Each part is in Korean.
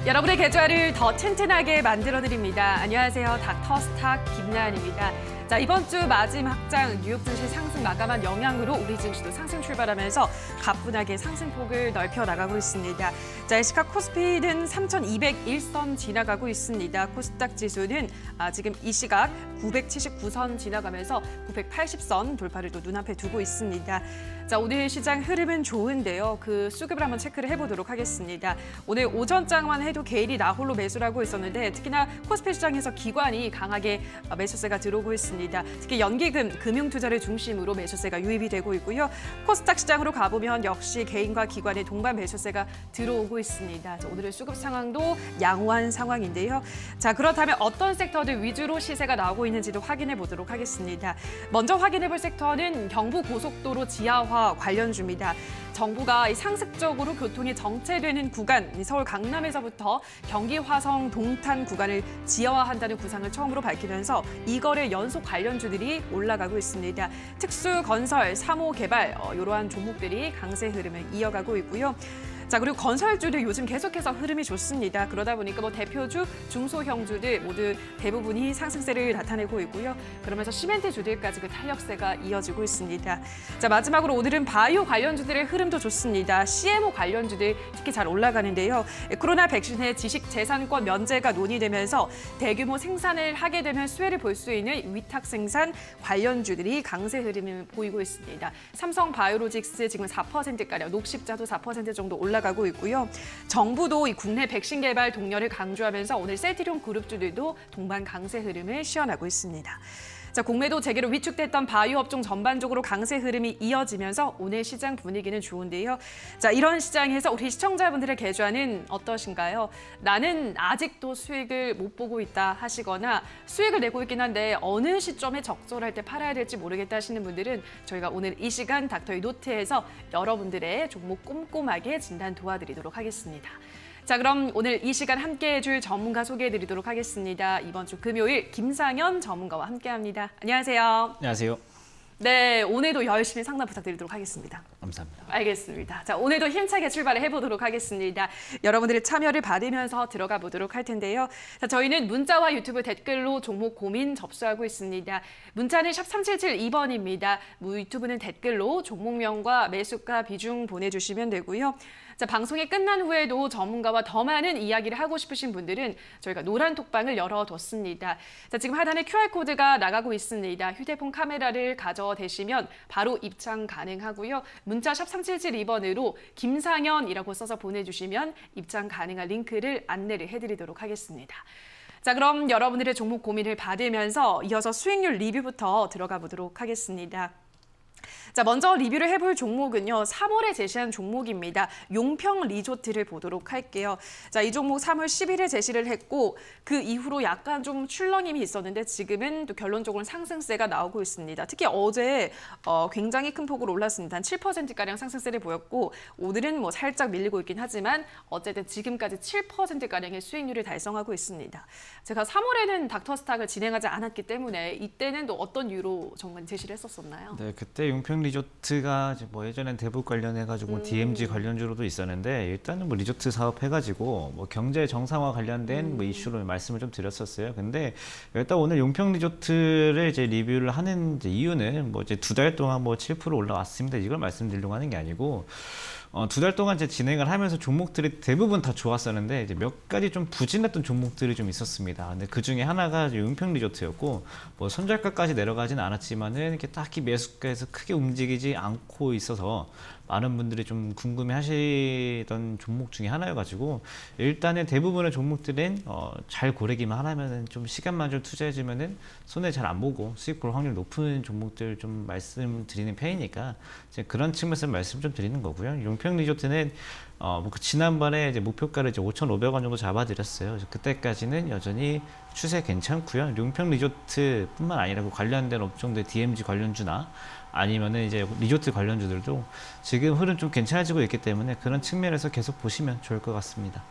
여러분의 계좌를 더 튼튼하게 만들어드립니다. 안녕하세요. 닥터스탁 김나은입니다. 자, 이번 주 마지막 확장 뉴욕 증시 상승 마감한 영향으로 우리 증시도 상승 출발하면서 가뿐하게 상승폭을 넓혀 나가고 있습니다. 자, LC카 코스피는 3,201선 지나가고 있습니다. 코스닥 지수는 지금 이 시각 979선 지나가면서 980선 돌파를 또 눈앞에 두고 있습니다. 자, 오늘 시장 흐름은 좋은데요. 그 수급을 한번 체크를 해보도록 하겠습니다. 오늘 오전장만 해도 개인이 나홀로 매수를 하고 있었는데 특히나 코스피 시장에서 기관이 강하게 매수세가 들어오고 있습니다. 특히 연기금, 금융투자를 중심으로 매수세가 유입이 되고 있고요. 코스닥 시장으로 가보면 역시 개인과 기관의 동반 매수세가 들어오고 있습니다. 자, 오늘의 수급 상황도 양호한 상황인데요. 자, 그렇다면 어떤 섹터들 위주로 시세가 나오고 있는지도 확인해 보도록 하겠습니다. 먼저 확인해 볼 섹터는 경부고속도로 지하화 관련주입니다. 정부가 상습적으로 교통이 정체되는 구간, 서울 강남에서부터 경기 화성 동탄 구간을 지하화한다는 구상을 처음으로 밝히면서 이거래 연속 관련주들이 올라가고 있습니다. 특수 건설, 사모 개발 이러한 종목들이 강세 흐름을 이어가고 있고요. 자, 그리고 건설주도 요즘 계속해서 흐름이 좋습니다. 그러다 보니까 대표주, 중소형주들 모두 대부분이 상승세를 나타내고 있고요. 그러면서 시멘트주들까지 그 탄력세가 이어지고 있습니다. 자, 마지막으로 오늘은 바이오 관련주들의 흐름도 좋습니다. CMO 관련주들 특히 잘 올라가는데요. 코로나 백신의 지식재산권 면제가 논의되면서 대규모 생산을 하게 되면 수혜를 볼 수 있는 위탁 생산 관련주들이 강세 흐름을 보이고 있습니다. 삼성 바이오로직스 지금 4%가량, 녹십자도 4% 정도 올라가고 있고요. 정부도 이 국내 백신 개발 동력을 강조하면서 오늘 셀트리온 그룹주들도 동반 강세 흐름을 시현하고 있습니다. 자, 공매도 재개로 위축됐던 바이오 업종 전반적으로 강세 흐름이 이어지면서 오늘 시장 분위기는 좋은데요. 자, 이런 시장에서 우리 시청자분들의 계좌는 어떠신가요? 나는 아직도 수익을 못 보고 있다 하시거나 수익을 내고 있긴 한데 어느 시점에 적절할 때 팔아야 될지 모르겠다 하시는 분들은 저희가 오늘 이 시간 닥터의 노트에서 여러분들의 종목 꼼꼼하게 진단 도와드리도록 하겠습니다. 자, 그럼 오늘 이 시간 함께해 줄 전문가 소개해드리도록 하겠습니다. 이번 주 금요일 김상현 전문가와 함께합니다. 안녕하세요. 안녕하세요. 네, 오늘도 열심히 상담 부탁드리도록 하겠습니다. 감사합니다. 알겠습니다. 자, 오늘도 힘차게 출발을 해보도록 하겠습니다. 여러분들의 참여를 받으면서 들어가 보도록 할 텐데요. 자, 저희는 문자와 유튜브 댓글로 종목 고민 접수하고 있습니다. 문자는 샵 3772번입니다. 유튜브는 댓글로 종목명과 매수가 비중 보내주시면 되고요. 자, 방송이 끝난 후에도 전문가와 더 많은 이야기를 하고 싶으신 분들은 저희가 노란 톡방을 열어뒀습니다. 자, 지금 하단에 QR코드가 나가고 있습니다. 휴대폰 카메라를 가져대시면 바로 입장 가능하고요. 문자 샵 3772번으로 김상현이라고 써서 보내주시면 입장 가능한 링크를 안내를 해드리도록 하겠습니다. 자, 그럼 여러분들의 종목 고민을 받으면서 이어서 수익률 리뷰부터 들어가 보도록 하겠습니다. 자, 먼저 리뷰를 해볼 종목은요. 3월에 제시한 종목입니다. 용평 리조트를 보도록 할게요. 자, 이 종목 3월 10일에 제시를 했고 그 이후로 약간 좀 출렁임이 있었는데 지금은 또 결론적으로 상승세가 나오고 있습니다. 특히 어제 굉장히 큰 폭으로 올랐습니다. 한 7%가량 상승세를 보였고 오늘은 살짝 밀리고 있긴 하지만 어쨌든 지금까지 7%가량의 수익률을 달성하고 있습니다. 제가 3월에는 닥터스탁을 진행하지 않았기 때문에 이때는 또 어떤 이유로 정말 제시를 했었었나요? 네, 그때 용평 리조트가 예전엔 대북 관련해가지고 DMZ 관련주로도 있었는데 일단은 리조트 사업 해가지고 경제 정상화 관련된 이슈로 말씀을 좀 드렸었어요. 근데 일단 오늘 용평 리조트를 이제 리뷰를 하는 이유는 이제 2달 동안 7% 올라왔습니다. 이걸 말씀드리려고 하는 게 아니고. 2달 동안 이제 진행을 하면서 종목들이 대부분 다 좋았었는데 이제 몇 가지 좀 부진했던 종목들이 좀 있었습니다. 근데 그 중에 하나가 용평 리조트였고 손절가까지 내려가진 않았지만은 이렇게 딱히 매수가에서 크게 움직이지 않고 있어서 많은 분들이 좀 궁금해하시던 종목 중에 하나여가지고 일단은 대부분의 종목들은 잘 고르기만 하면은 좀 시간만 좀 투자해주면은 손해 잘 안 보고 수익 볼 확률 높은 종목들 좀 말씀드리는 편이니까 이제 그런 측면에서 말씀 좀 드리는 거고요. 용평 리조트는 지난번에 이제 목표가를 이제 5,500원 정도 잡아드렸어요. 그때까지는 여전히 추세 괜찮고요. 용평 리조트뿐만 아니라 관련된 업종들 DMZ 관련주나 아니면은 이제 리조트 관련주들도 지금 흐름 좀 괜찮아지고 있기 때문에 그런 측면에서 계속 보시면 좋을 것 같습니다.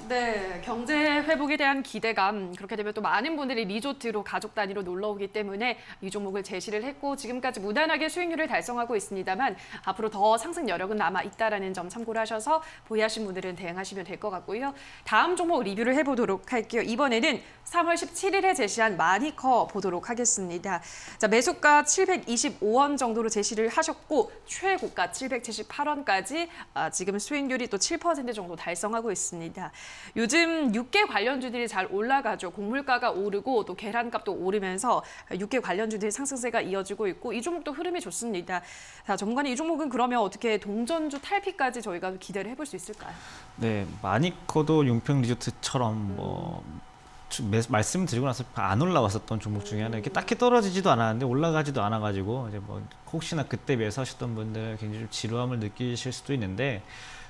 네, 경제 회복에 대한 기대감, 그렇게 되면 또 많은 분들이 리조트로 가족 단위로 놀러 오기 때문에 이 종목을 제시를 했고 지금까지 무난하게 수익률을 달성하고 있습니다만 앞으로 더 상승 여력은 남아 있다라는 점 참고를 하셔서 보유하신 분들은 대응하시면 될 것 같고요. 다음 종목 리뷰를 해보도록 할게요. 이번에는 3월 17일에 제시한 마니커 보도록 하겠습니다. 자, 매수가 725원 정도로 제시를 하셨고 최고가 778원까지 지금 수익률이 또 7% 정도 달성하고 있습니다. 요즘 육계 관련주들이 잘 올라가죠. 곡물가가 오르고 또 계란값도 오르면서 육계 관련주들의 상승세가 이어지고 있고 이 종목도 흐름이 좋습니다. 자, 전문가님 이 종목은 그러면 어떻게 동전주 탈피까지 저희가 기대를 해볼 수 있을까요? 네, 마니커도 용평 리조트처럼 말씀드리고 나서 안 올라왔었던 종목 중에 하나. 이렇게 딱히 떨어지지도 않았는데 올라가지도 않아가지고 이제 뭐 혹시나 그때 매수하셨던 분들 굉장히 좀 지루함을 느끼실 수도 있는데.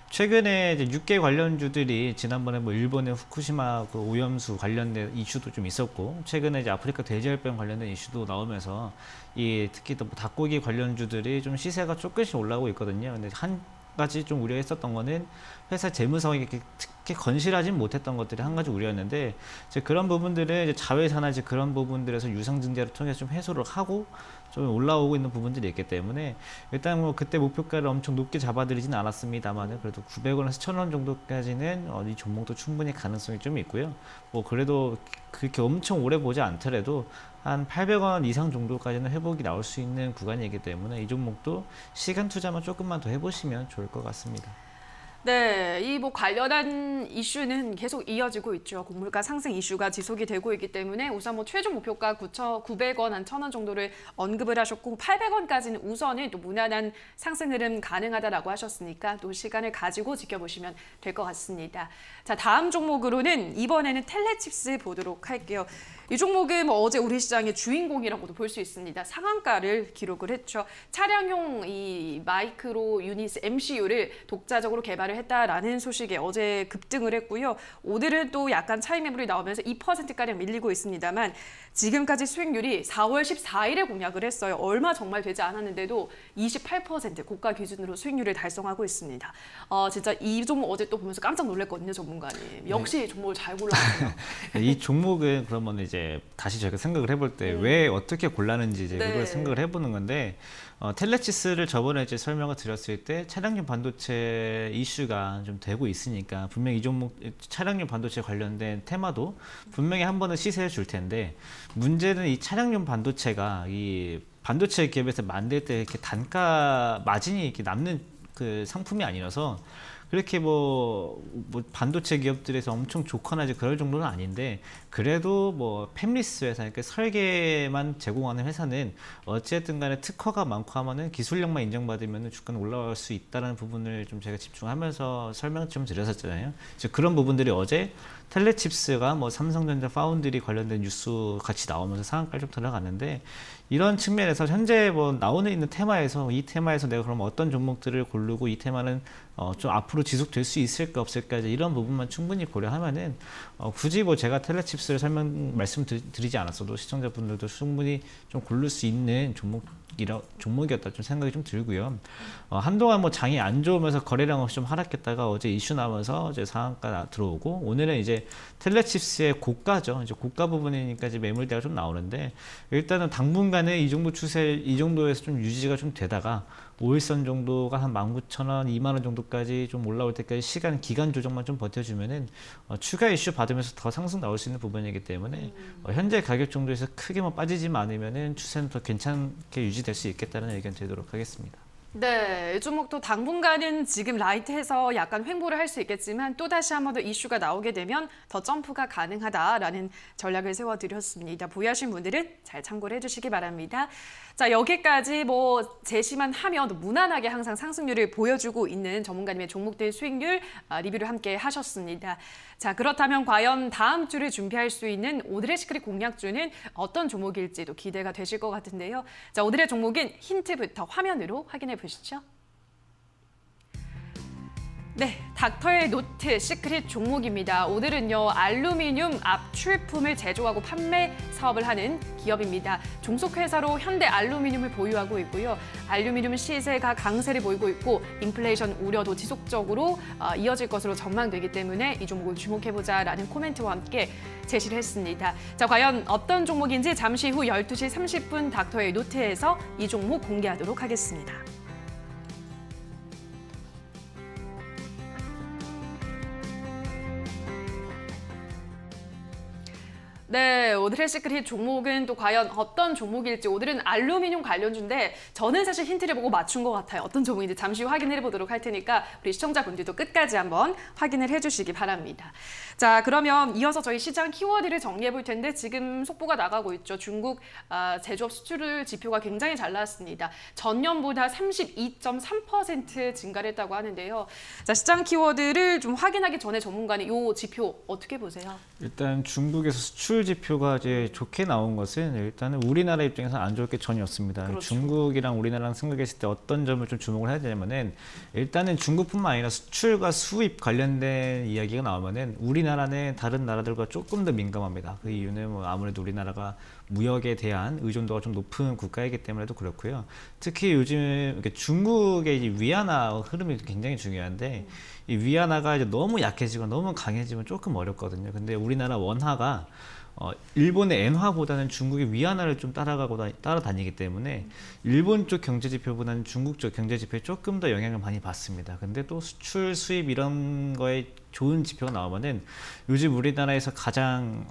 최근에 이제 육계 관련주들이 지난번에 뭐 일본의 후쿠시마 그 오염수 관련된 이슈도 좀 있었고 최근에 이제 아프리카 돼지열병 관련된 이슈도 나오면서 이 특히 또 닭고기 관련주들이 좀 시세가 조금씩 올라오고 있거든요. 근데 한 가지 좀 우려했었던 거는 회사 재무 상황이 특히 건실하진 못했던 것들이 한 가지 우려였는데 이제 그런 부분들은 이제 자회사나 이제 그런 부분들에서 유상증자를 통해서 좀 해소를 하고 좀 올라오고 있는 부분들이 있기 때문에 일단 뭐 그때 목표가를 엄청 높게 잡아드리진 않았습니다만 그래도 900원에서 1000원 정도까지는 이 종목도 충분히 가능성이 좀 있고요. 뭐 그래도 그렇게 엄청 오래 보지 않더라도 한 800원 이상 정도까지는 회복이 나올 수 있는 구간이기 때문에 이 종목도 시간 투자만 조금만 더 해보시면 좋을 것 같습니다. 네, 이 뭐 관련한 이슈는 계속 이어지고 있죠. 곡물가 상승 이슈가 지속이 되고 있기 때문에 우선 뭐 최종 목표가 9,900원, 한 1,000원 정도를 언급을 하셨고 800원까지는 우선은 또 무난한 상승 흐름 가능하다라고 하셨으니까 또 시간을 가지고 지켜보시면 될 것 같습니다. 자, 다음 종목으로는 이번에는 텔레칩스 보도록 할게요. 이 종목은 뭐 어제 우리 시장의 주인공이라고도 볼 수 있습니다. 상한가를 기록을 했죠. 차량용 이 마이크로 유닛 MCU를 독자적으로 개발을 했다라는 소식에 어제 급등을 했고요. 오늘은 또 약간 차익 매물이 나오면서 2%가량 밀리고 있습니다만 지금까지 수익률이 4월 14일에 공약을 했어요. 얼마 정말 되지 않았는데도 28% 고가 기준으로 수익률을 달성하고 있습니다. 진짜 이 종목 어제 또 보면서 깜짝 놀랐거든요, 전문가님. 역시 종목을 잘 골랐어요. 이 종목은 그러면 이제 다시 저희가 생각을 해볼 때 왜 어떻게 골랐는지 이제 그걸 생각을 해보는 건데 텔레치스를 저번에 이제 설명을 드렸을 때 차량용 반도체 이슈가 좀 되고 있으니까 분명히 이 종목 차량용 반도체 관련된 테마도 분명히 한 번은 시세를 줄 텐데 문제는 이 차량용 반도체가 이 반도체 기업에서 만들 때 이렇게 단가 마진이 이렇게 남는 그 상품이 아니라서 그렇게 뭐 반도체 기업들에서 엄청 좋거나 이제 그럴 정도는 아닌데 그래도 뭐 팹리스 회사, 그러니까 설계만 제공하는 회사는 어쨌든 간에 특허가 많고 하면은 기술력만 인정받으면 주가는 올라갈 수 있다는 부분을 좀 제가 집중하면서 설명 좀 드렸었잖아요. 즉 그런 부분들이 어제 텔레칩스가 뭐 삼성전자 파운드리 관련된 뉴스 같이 나오면서 상한가를 좀 들어갔는데 이런 측면에서 현재 뭐 나오는 있는 테마에서 이 테마에서 내가 그럼 어떤 종목들을 고르고 이 테마는 좀 앞으로 지속될 수 있을까 없을까 이런 부분만 충분히 고려하면은 굳이 뭐 제가 텔레칩스를 말씀드리지 않았어도 시청자분들도 충분히 좀 고를 수 있는 종목이었다 좀 생각이 좀 들고요. 한동안 뭐 장이 안 좋으면서 거래량 없이 좀 하락했다가 어제 이슈 나면서 이제 상한가 들어오고 오늘은 이제 텔레칩스의 고가죠. 이제 고가 부분이니까 이제 매물대가 좀 나오는데 일단은 당분간에 이 정도 추세 이 정도에서 좀 유지가 좀 되다가 5일선 정도가 한 19,000원, 20,000원 정도까지 좀 올라올 때까지 기간 조정만 좀 버텨주면은 추가 이슈 받으면서 더 상승 나올 수 있는 부분이기 때문에 현재 가격 정도에서 크게 뭐 빠지지만 않으면은 추세는 더 괜찮게 유지될 수 있겠다는 의견 드리도록 하겠습니다. 네, 이 종목도 당분간은 지금 라이트해서 약간 횡보를 할 수 있겠지만 또다시 한 번 더 이슈가 나오게 되면 더 점프가 가능하다라는 전략을 세워드렸습니다. 보유하신 분들은 잘 참고를 해주시기 바랍니다. 자, 여기까지 뭐 제시만 하면 무난하게 항상 상승률을 보여주고 있는 전문가님의 종목들 수익률 리뷰를 함께 하셨습니다. 자, 그렇다면 과연 다음 주를 준비할 수 있는 오늘의 시크릿 공략주는 어떤 종목일지도 기대가 되실 것 같은데요. 자, 오늘의 종목은 힌트부터 화면으로 확인해 보시죠. 네, 닥터의 노트 시크릿 종목입니다. 오늘은요, 알루미늄 압출품을 제조하고 판매 사업을 하는 기업입니다. 종속회사로 현대 알루미늄을 보유하고 있고요. 알루미늄 시세가 강세를 보이고 있고 인플레이션 우려도 지속적으로 이어질 것으로 전망되기 때문에 이 종목을 주목해보자라는 코멘트와 함께 제시를 했습니다. 자, 과연 어떤 종목인지 잠시 후 12시 30분 닥터의 노트에서 이 종목 공개하도록 하겠습니다. 네, 오늘의 시크릿 종목은 또 과연 어떤 종목일지. 오늘은 알루미늄 관련주인데 저는 사실 힌트를 보고 맞춘 것 같아요. 어떤 종목인지 잠시 후 확인해 보도록 할 테니까 우리 시청자분들도 끝까지 한번 확인을 해주시기 바랍니다. 자, 그러면 이어서 저희 시장 키워드를 정리해 볼 텐데 지금 속보가 나가고 있죠. 중국 제조업 수출 지표가 굉장히 잘 나왔습니다. 전년보다 32.3% 증가를 했다고 하는데요. 자, 시장 키워드를 좀 확인하기 전에 전문가는 이 지표 어떻게 보세요? 일단 중국에서 수출 지표가 이제 좋게 나온 것은 일단은 우리나라 입장에서 안 좋을 게 전혀 없습니다. 그렇죠. 중국이랑 우리나라랑 생각했을 때 어떤 점을 좀 주목을 해야 되냐면은 일단은 중국뿐만 아니라 수출과 수입 관련된 이야기가 나오면은 우리나라는 다른 나라들과 조금 더 민감합니다. 그 이유는 뭐 아무래도 우리나라가 무역에 대한 의존도가 좀 높은 국가이기 때문에도 그렇고요. 특히 요즘 중국의 이 위안화 흐름이 굉장히 중요한데 이 위안화가 이제 너무 약해지고 너무 강해지면 조금 어렵거든요. 근데 우리나라 원화가 일본의 엔화보다는 중국의 위안화를 좀 따라다니기 때문에 일본 쪽 경제 지표보다는 중국 쪽 경제 지표에 조금 더 영향을 많이 받습니다. 근데 또 수출, 수입 이런 거에 좋은 지표가 나오면은 요즘 우리나라에서 가장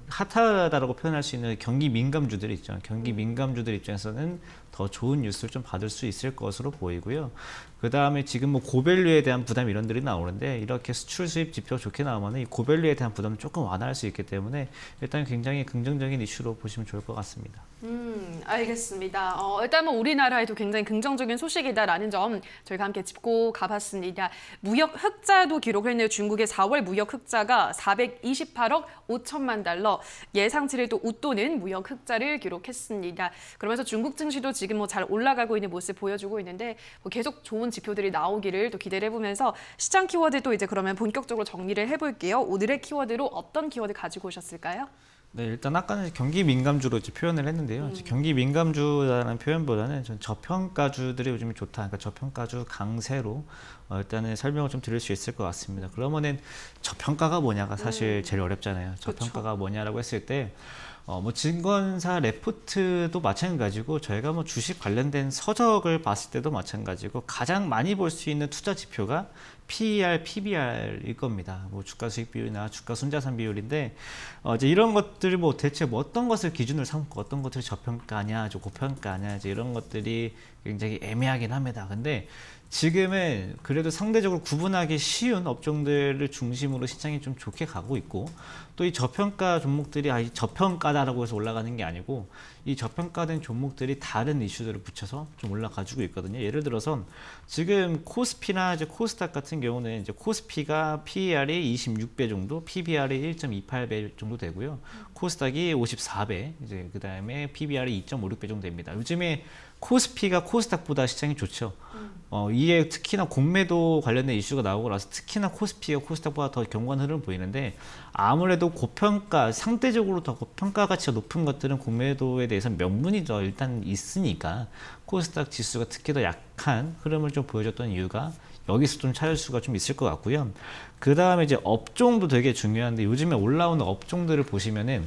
핫하다라고 표현할 수 있는 경기 민감주들이 있죠. 경기 민감주들 입장에서는 더 좋은 뉴스를 좀 받을 수 있을 것으로 보이고요. 그 다음에 지금 뭐 고밸류에 대한 부담 이런 들이 나오는데 이렇게 수출 수입 지표가 좋게 나오면 이 고밸류에 대한 부담을 조금 완화할 수 있기 때문에 일단 굉장히 긍정적인 이슈로 보시면 좋을 것 같습니다. 알겠습니다. 일단 뭐 우리나라에도 굉장히 긍정적인 소식이다라는 점 저희가 함께 짚고 가봤습니다. 무역 흑자도 기록을 했네요. 중국의 4월 무역 흑자가 428억 5천만 달러, 예상치를 또 웃도는 무역 흑자를 기록했습니다. 그러면서 중국 증시도 지금 뭐 잘 올라가고 있는 모습 보여주고 있는데 뭐 계속 좋은 지표들이 나오기를 또 기대를 해보면서 시장 키워드도 이제 그러면 본격적으로 정리를 해볼게요. 오늘의 키워드로 어떤 키워드 가지고 오셨을까요? 네, 일단 아까는 경기 민감주로 이제 표현을 했는데요. 경기 민감주라는 표현보다는 전 저평가주들이 요즘에 좋다. 그러니까 저평가주 강세로 일단은 설명을 좀 드릴 수 있을 것 같습니다. 그러면은 저평가가 뭐냐가 사실 제일 어렵잖아요. 저평가가 뭐냐라고 했을 때 뭐 증권사 레포트도 마찬가지고 저희가 뭐 주식 관련된 서적을 봤을 때도 마찬가지고 가장 많이 볼 수 있는 투자 지표가 PER, PBR일 겁니다. 뭐 주가 수익 비율이나 주가 순자산 비율인데 이제 이런 것들이 뭐 대체 뭐 어떤 것을 기준으로 삼고 어떤 것들이 저평가냐, 고평가냐 이제 이런 것들이 굉장히 애매하긴 합니다. 근데 지금은 그래도 상대적으로 구분하기 쉬운 업종들을 중심으로 시장이 좀 좋게 가고 있고 또 이 저평가 종목들이 저평가다라고 해서 올라가는 게 아니고 이 저평가된 종목들이 다른 이슈들을 붙여서 좀 올라가지고 있거든요. 예를 들어서 지금 코스피나 이제 코스닥 같은 경우는 이제 코스피가 PER이 26배 정도, PBR이 1.28배 정도 되고요. 코스닥이 54배, 이제 그 다음에 PBR이 2.56배 정도 됩니다. 요즘에 코스피가 코스닥보다 시장이 좋죠. 이게 특히나 공매도 관련된 이슈가 나오고 나서 특히나 코스피가 코스닥보다 더 견고한 흐름을 보이는데 아무래도 고평가, 상대적으로 더 고평가 가치가 높은 것들은 공매도에 대해서 명분이 더 일단 있으니까 코스닥 지수가 특히 더 약한 흐름을 좀 보여줬던 이유가 여기서 좀 찾을 수가 좀 있을 것 같고요. 그 다음에 이제 업종도 되게 중요한데 요즘에 올라오는 업종들을 보시면은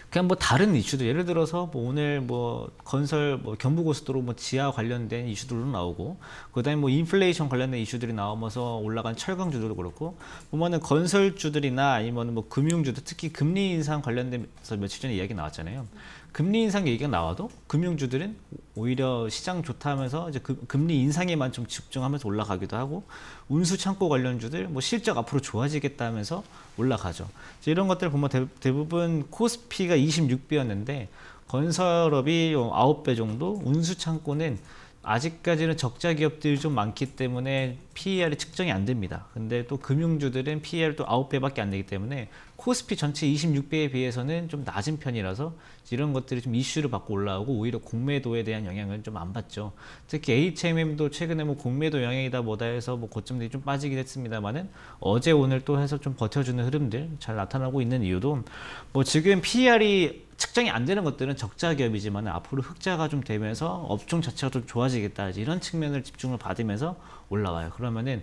그냥 뭐 다른 이슈도 예를 들어서 뭐 오늘 뭐 건설 뭐 경부고속도로 뭐 지하 관련된 이슈들도 나오고 그다음에 뭐 인플레이션 관련된 이슈들이 나오면서 올라간 철강주들도 그렇고 보면은 건설주들이나 아니면 뭐 금융주들 특히 금리 인상 관련돼서 며칠 전에 이야기 나왔잖아요. 금리 인상 얘기가 나와도 금융주들은 오히려 시장 좋다 하면서 이제 금리 인상에만 좀 집중하면서 올라가기도 하고 운수 창고 관련주들 뭐 실적 앞으로 좋아지겠다 하면서 올라가죠. 이런 것들을 보면 대부분 코스피가 26배였는데 건설업이 9배 정도, 운수 창고는 아직까지는 적자 기업들이 좀 많기 때문에 PER이 측정이 안 됩니다. 근데 또 금융주들은 PER 또 9배밖에 안 되기 때문에 코스피 전체 26배에 비해서는 좀 낮은 편이라서 이런 것들이 좀 이슈를 받고 올라오고 오히려 공매도에 대한 영향을 좀 안 받죠. 특히 HMM도 최근에 뭐 공매도 영향이다 뭐다 해서 뭐 고점들이 좀 빠지긴 했습니다만은 어제 오늘 또 해서 좀 버텨주는 흐름들 잘 나타나고 있는 이유도 뭐 지금 PER이 측정이 안 되는 것들은 적자 기업이지만 앞으로 흑자가 좀 되면서 업종 자체가 좀 좋아지겠다 이런 측면을 집중을 받으면서 올라와요. 그러면은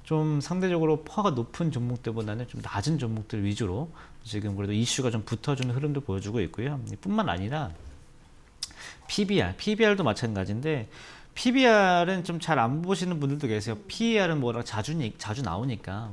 좀 상대적으로 퍼가 높은 종목들보다는 좀 낮은 종목들 위주로 지금 그래도 이슈가 좀 붙어주는 흐름도 보여주고 있고요. 뿐만 아니라 PBR도 마찬가지인데 PBR은 좀 잘 안 보시는 분들도 계세요. PER은 뭐라 자주 나오니까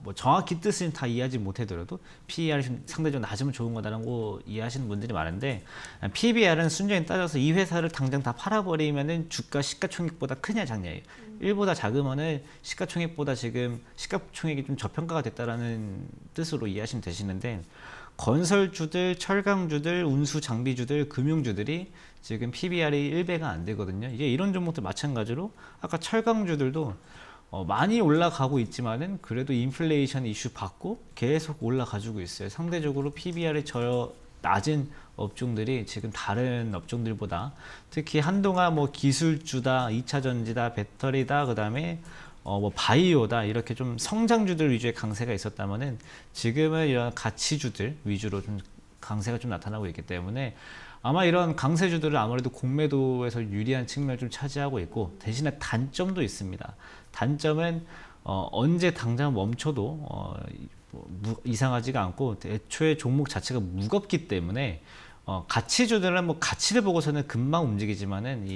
뭐 정확히 뜻은 다 이해하지 못하더라도 PER이 좀 상대적으로 낮으면 좋은 거다라고 이해하시는 분들이 많은데 PBR은 순전히 따져서 이 회사를 당장 다 팔아버리면은 주가 시가총액보다 크냐 작냐예요. 1보다 작으면은 시가총액보다 지금 시가총액이 좀 저평가가 됐다라는 뜻으로 이해하시면 되시는데 건설주들, 철강주들, 운수 장비주들, 금융주들이 지금 PBR이 1배가 안 되거든요. 이게 이런 종목들 마찬가지로 아까 철강주들도 많이 올라가고 있지만은 그래도 인플레이션 이슈 받고 계속 올라가지고 있어요. 상대적으로 PBR이 낮은 업종들이 지금 다른 업종들보다 특히 한동안 뭐 기술주다, 2차 전지다, 배터리다, 그 다음에 뭐 바이오다 이렇게 좀 성장주들 위주의 강세가 있었다면은 지금은 이런 가치주들 위주로 좀 강세가 좀 나타나고 있기 때문에 아마 이런 강세주들은 아무래도 공매도에서 유리한 측면을 좀 차지하고 있고 대신에 단점도 있습니다. 단점은 언제 당장 멈춰도 이상하지가 않고 애초에 종목 자체가 무겁기 때문에 가치주들은 뭐 가치를 보고서는 금방 움직이지만은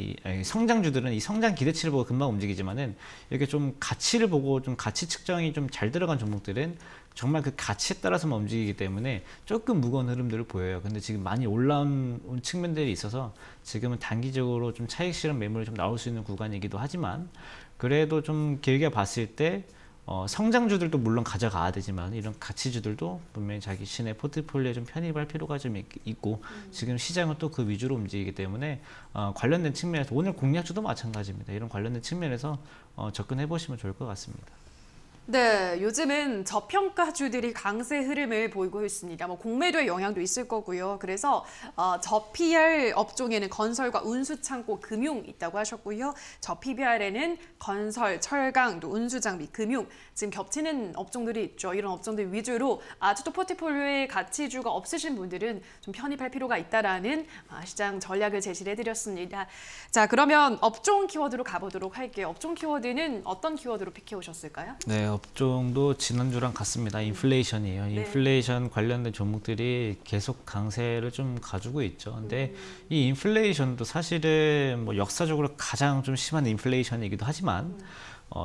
성장주들은 이 성장 기대치를 보고 금방 움직이지만은 이렇게 좀 가치를 보고 좀 가치 측정이 좀 잘 들어간 종목들은 정말 그 가치에 따라서만 움직이기 때문에 조금 무거운 흐름들을 보여요. 근데 지금 많이 올라온 측면들이 있어서 지금은 단기적으로 좀 차익 실현 매물이 좀 나올 수 있는 구간이기도 하지만 그래도 좀 길게 봤을 때 성장주들도 물론 가져가야 되지만 이런 가치주들도 분명히 자기 신의 포트폴리오에 좀 편입할 필요가 좀 있고 지금 시장은 또 그 위주로 움직이기 때문에 관련된 측면에서 오늘 공략주도 마찬가지입니다. 이런 관련된 측면에서 접근해 보시면 좋을 것 같습니다. 네, 요즘은 저평가주들이 강세 흐름을 보이고 있습니다. 뭐 공매도의 영향도 있을 거고요. 그래서 저PR 업종에는 건설과 운수창고, 금융 있다고 하셨고요. 저PBR에는 건설, 철강, 또 운수장비, 금융 지금 겹치는 업종들이 있죠. 이런 업종들 위주로 아직도 포트폴리오에 가치주가 없으신 분들은 좀 편입할 필요가 있다라는 시장 전략을 제시를 해드렸습니다. 자, 그러면 업종 키워드로 가보도록 할게요. 업종 키워드는 어떤 키워드로 픽해 오셨을까요? 네, 업종도 지난주랑 같습니다. 인플레이션이에요. 네. 인플레이션 관련된 종목들이 계속 강세를 좀 가지고 있죠. 근데 이 인플레이션도 사실은 뭐 역사적으로 가장 좀 심한 인플레이션이기도 하지만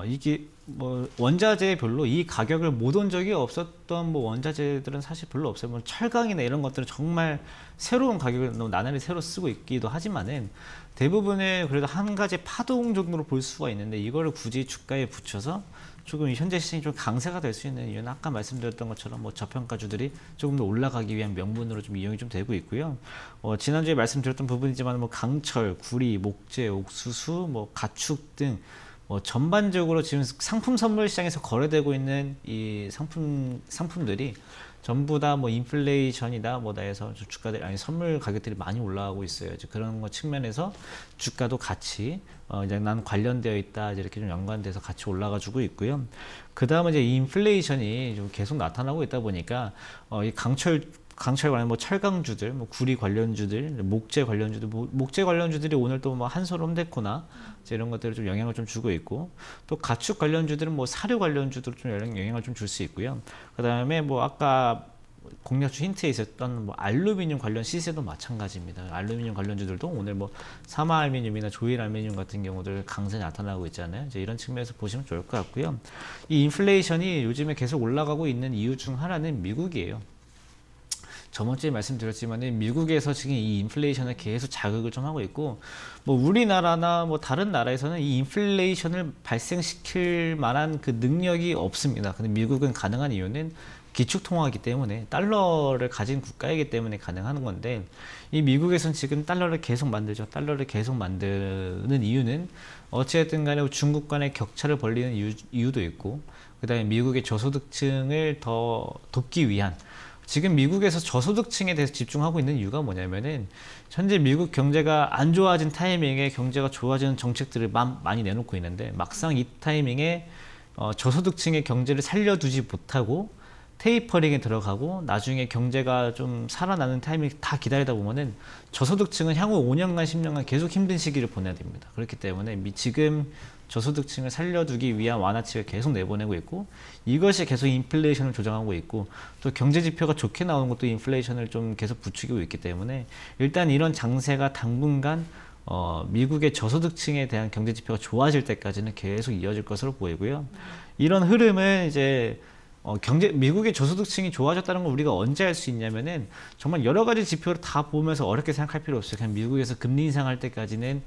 이게 뭐 원자재별로 이 가격을 못 온 적이 없었던 뭐 원자재들은 사실 별로 없어요. 뭐 철강이나 이런 것들은 정말 새로운 가격을 나날이 새로 쓰고 있기도 하지만은 대부분의 그래도 한 가지 파동 정도로 볼 수가 있는데 이거를 굳이 주가에 붙여서 조금 현재 시장이 좀 강세가 될 수 있는 이유는 아까 말씀드렸던 것처럼 뭐 저평가주들이 조금 더 올라가기 위한 명분으로 좀 이용이 좀 되고 있고요. 지난주에 말씀드렸던 부분이지만 뭐 강철, 구리, 목재, 옥수수, 뭐 가축 등 전반적으로 지금 상품 선물 시장에서 거래되고 있는 이 상품들이 전부 다 뭐 인플레이션이다 뭐다 해서 주가들 선물 가격들이 많이 올라가고 있어요. 이제 그런 거 측면에서 주가도 같이 이제 난 관련되어 있다 이렇게 좀 연관돼서 같이 올라가지고 있고요. 그 다음에 이제 이 인플레이션이 좀 계속 나타나고 있다 보니까 이 강철 관련 뭐 철강주들, 뭐 구리 관련주들, 목재 관련주들, 목재 관련주들이 오늘 또 뭐 한솔 홈데코나 이런 것들을 좀 영향을 좀 주고 있고 또 가축 관련주들은 뭐 사료 관련주들 좀 영향을 좀 줄 수 있고요. 그 다음에 뭐 아까 공략주 힌트에 있었던 뭐 알루미늄 관련 시세도 마찬가지입니다. 알루미늄 관련주들도 오늘 뭐 사마알루미늄이나 조일알루미늄 같은 경우들 강세 나타나고 있잖아요. 이제 이런 측면에서 보시면 좋을 것 같고요. 이 인플레이션이 요즘에 계속 올라가고 있는 이유 중 하나는 미국이에요. 저번 주에 말씀드렸지만 미국에서 지금 이 인플레이션을 계속 자극을 좀 하고 있고, 뭐 우리나라나 뭐 다른 나라에서는 이 인플레이션을 발생시킬 만한 그 능력이 없습니다. 근데 미국은 가능한 이유는 기축통화이기 때문에, 달러를 가진 국가이기 때문에 가능한 건데, 이 미국에서는 지금 달러를 계속 만들죠. 달러를 계속 만드는 이유는 어찌됐든 간에 중국 간의 격차를 벌리는 이유도 있고, 그 다음에 미국의 저소득층을 더 돕기 위한, 지금 미국에서 저소득층에 대해서 집중하고 있는 이유가 뭐냐면은, 현재 미국 경제가 안 좋아진 타이밍에 경제가 좋아지는 정책들을 많이 내놓고 있는데, 막상 이 타이밍에 저소득층의 경제를 살려두지 못하고 테이퍼링에 들어가고 나중에 경제가 좀 살아나는 타이밍 다 기다리다 보면은 저소득층은 향후 5년간 10년간 계속 힘든 시기를 보내야 됩니다. 그렇기 때문에 지금 저소득층을 살려두기 위한 완화책을 계속 내보내고 있고, 이것이 계속 인플레이션을 조정하고 있고, 또 경제 지표가 좋게 나오는 것도 인플레이션을 좀 계속 부추기고 있기 때문에, 일단 이런 장세가 당분간 미국의 저소득층에 대한 경제 지표가 좋아질 때까지는 계속 이어질 것으로 보이고요. 이런 흐름은 이제 미국의 저소득층이 좋아졌다는 걸 우리가 언제 알 수 있냐면은, 정말 여러 가지 지표를 다 보면서 어렵게 생각할 필요 없어요. 그냥 미국에서 금리 인상할 때까지는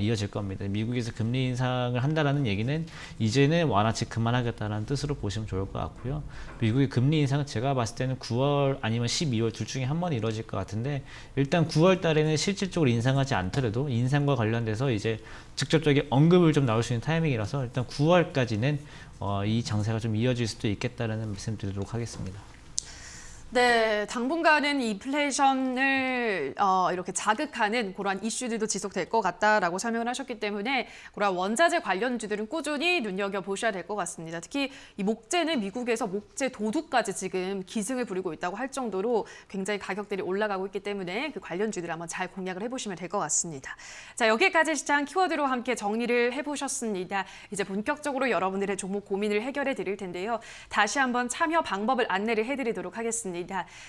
이어질 겁니다. 미국에서 금리 인상을 한다라는 얘기는 이제는 완화책 그만하겠다는 뜻으로 보시면 좋을 것 같고요. 미국의 금리 인상은 제가 봤을 때는 9월 아니면 12월 둘 중에 한 번 이루어질 것 같은데, 일단 9월 달에는 실질적으로 인상하지 않더라도 인상과 관련돼서 이제 직접적인 언급을 좀 나올 수 있는 타이밍이라서, 일단 9월까지는 이 장세가 좀 이어질 수도 있겠다라는 말씀 드리도록 하겠습니다. 네, 당분간은 인플레이션을 이렇게 자극하는 그러한 이슈들도 지속될 것 같다라고 설명을 하셨기 때문에, 그러한 원자재 관련주들은 꾸준히 눈여겨보셔야 될 것 같습니다. 특히 이 목재는 미국에서 목재 도둑까지 지금 기승을 부리고 있다고 할 정도로 굉장히 가격들이 올라가고 있기 때문에 그 관련주들 한번 잘 공략을 해보시면 될 것 같습니다. 자, 여기까지 시장 키워드로 함께 정리를 해보셨습니다. 이제 본격적으로 여러분들의 종목 고민을 해결해 드릴 텐데요. 다시 한번 참여 방법을 안내를 해드리도록 하겠습니다.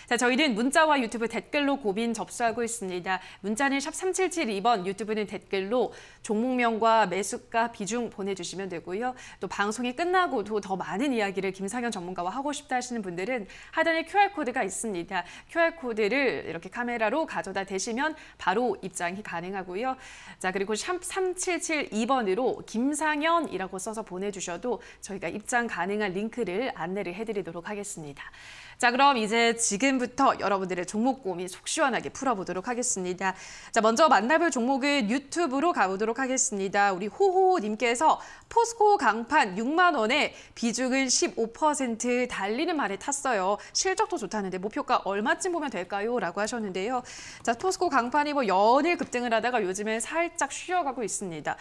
자, 저희는 문자와 유튜브 댓글로 고민 접수하고 있습니다. 문자는 샵 3772번, 유튜브는 댓글로 종목명과 매수가 비중 보내주시면 되고요. 또 방송이 끝나고도 더 많은 이야기를 김상현 전문가와 하고 싶다 하시는 분들은 하단에 QR코드가 있습니다. QR코드를 이렇게 카메라로 가져다 대시면 바로 입장이 가능하고요. 자, 그리고 샵 3772번으로 김상현이라고 써서 보내주셔도 저희가 입장 가능한 링크를 안내를 해드리도록 하겠습니다. 자, 그럼 이제 지금부터 여러분들의 종목 고민 속 시원하게 풀어보도록 하겠습니다. 자, 먼저 만나볼 종목은 유튜브로 가보도록 하겠습니다. 우리 호호님께서 포스코 강판 6만 원에 비중을 15% 달리는 말에 탔어요. 실적도 좋다는데 목표가 얼마쯤 보면 될까요? 라고 하셨는데요. 자, 포스코 강판이 뭐 연일 급등을 하다가 요즘에 살짝 쉬어가고 있습니다.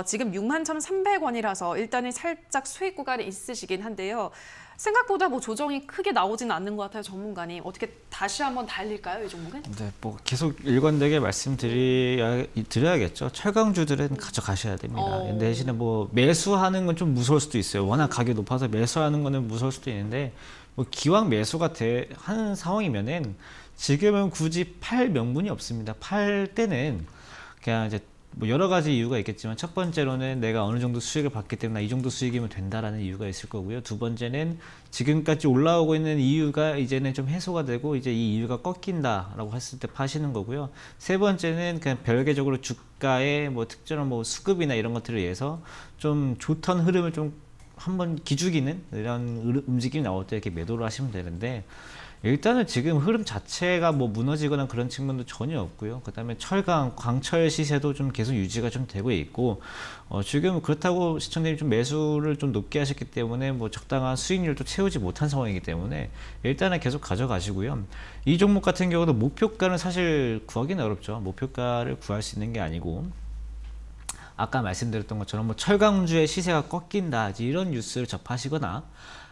지금 61,300원이라서 일단은 살짝 수익 구간에 있으시긴 한데요. 생각보다 뭐 조정이 크게 나오지는 않는 것 같아요, 전문가님. 어떻게 다시 한번 달릴까요, 이 종목은? 네, 뭐 계속 일관되게 말씀드려야겠죠. 철강주들은 가져가셔야 됩니다. 대신에 뭐 매수하는 건 좀 무서울 수도 있어요. 워낙 가격이 높아서 매수하는 거는 무서울 수도 있는데, 뭐 기왕 매수가 하는 상황이면은 지금은 굳이 팔 명분이 없습니다. 팔 때는 그냥 이제 뭐 여러 가지 이유가 있겠지만, 첫 번째로는 내가 어느 정도 수익을 받기 때문에 이 정도 수익이면 된다라는 이유가 있을 거고요. 두 번째는 지금까지 올라오고 있는 이유가 이제는 좀 해소가 되고 이제 이 이유가 꺾인다라고 했을 때 파시는 거고요. 세 번째는 그냥 별개적으로 주가의 뭐 특정한 뭐 수급이나 이런 것들에 의해서 좀 좋던 흐름을 좀 한번 기죽이는 이런 움직임이 나올 때 이렇게 매도를 하시면 되는데, 일단은 지금 흐름 자체가 뭐 무너지거나 그런 측면도 전혀 없고요. 그 다음에 철강, 광철 시세도 좀 계속 유지가 좀 되고 있고, 지금 그렇다고 시청자님이 좀 매수를 좀 높게 하셨기 때문에 뭐 적당한 수익률도 채우지 못한 상황이기 때문에 일단은 계속 가져가시고요. 이 종목 같은 경우도 목표가는 사실 구하기는 어렵죠. 목표가를 구할 수 있는 게 아니고, 아까 말씀드렸던 것처럼 뭐 철강주의 시세가 꺾인다 이런 뉴스를 접하시거나,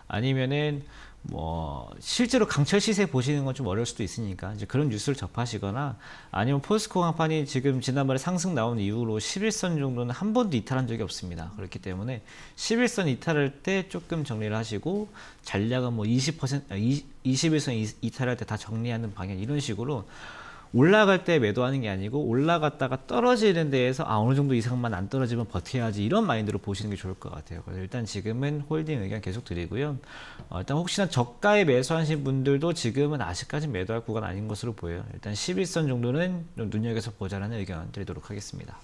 아니면은 뭐 실제로 강철 시세 보시는 건 좀 어려울 수도 있으니까 이제 그런 뉴스를 접하시거나, 아니면 포스코 강판이 지금 지난번에 상승 나온 이후로 11선 정도는 한 번도 이탈한 적이 없습니다. 그렇기 때문에 11선 이탈할 때 조금 정리를 하시고, 잔량은 뭐 21선 이탈할 때 다 정리하는 방향, 이런 식으로 올라갈 때 매도하는 게 아니고 올라갔다가 떨어지는 데에서 어느 정도 이상만 안 떨어지면 버텨야지 이런 마인드로 보시는 게 좋을 것 같아요. 그래서 일단 지금은 홀딩 의견 계속 드리고요. 일단 혹시나 저가에 매수하신 분들도 지금은 아직까지 매도할 구간 아닌 것으로 보여요. 일단 11선 정도는 좀 눈여겨서 보자라는 의견 드리도록 하겠습니다.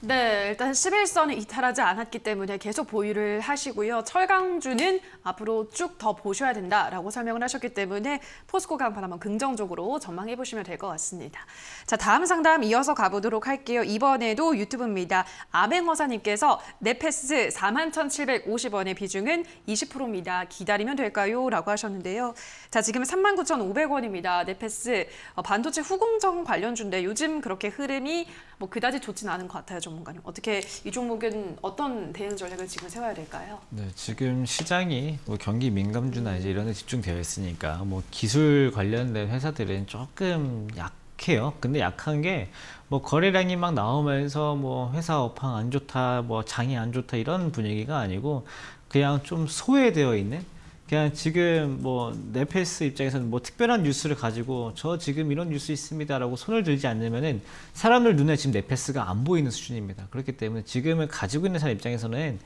네, 일단 11선을 이탈하지 않았기 때문에 계속 보유를 하시고요. 철강주는 앞으로 쭉 더 보셔야 된다라고 설명을 하셨기 때문에 포스코 강판 한번 긍정적으로 전망해 보시면 될 것 같습니다. 자, 다음 상담 이어서 가보도록 할게요. 이번에도 유튜브입니다. 아맹허사님께서 네페스 41,750원의 비중은 20%입니다. 기다리면 될까요? 라고 하셨는데요. 자, 지금 39,500원입니다. 네페스 반도체 후공정 관련주인데 요즘 그렇게 흐름이 뭐 그다지 좋진 않은 것 같아요. 전문가님. 어떻게 이 종목은 어떤 대응 전략을 지금 세워야 될까요? 네, 지금 시장이 뭐 경기 민감주나 이제 이런 데 집중되어 있으니까 뭐 기술 관련된 회사들은 조금 약해요. 근데 약한 게 뭐 거래량이 막 나오면서 뭐 회사 업황 안 좋다, 뭐 장이 안 좋다 이런 분위기가 아니고 그냥 좀 소외되어 있는 그냥 지금 뭐 네페스 입장에서는 뭐 특별한 뉴스를 가지고 저 지금 이런 뉴스 있습니다라고 손을 들지 않으면은 사람들 눈에 지금 네페스가 안 보이는 수준입니다. 그렇기 때문에 지금을 가지고 있는 사람 입장에서는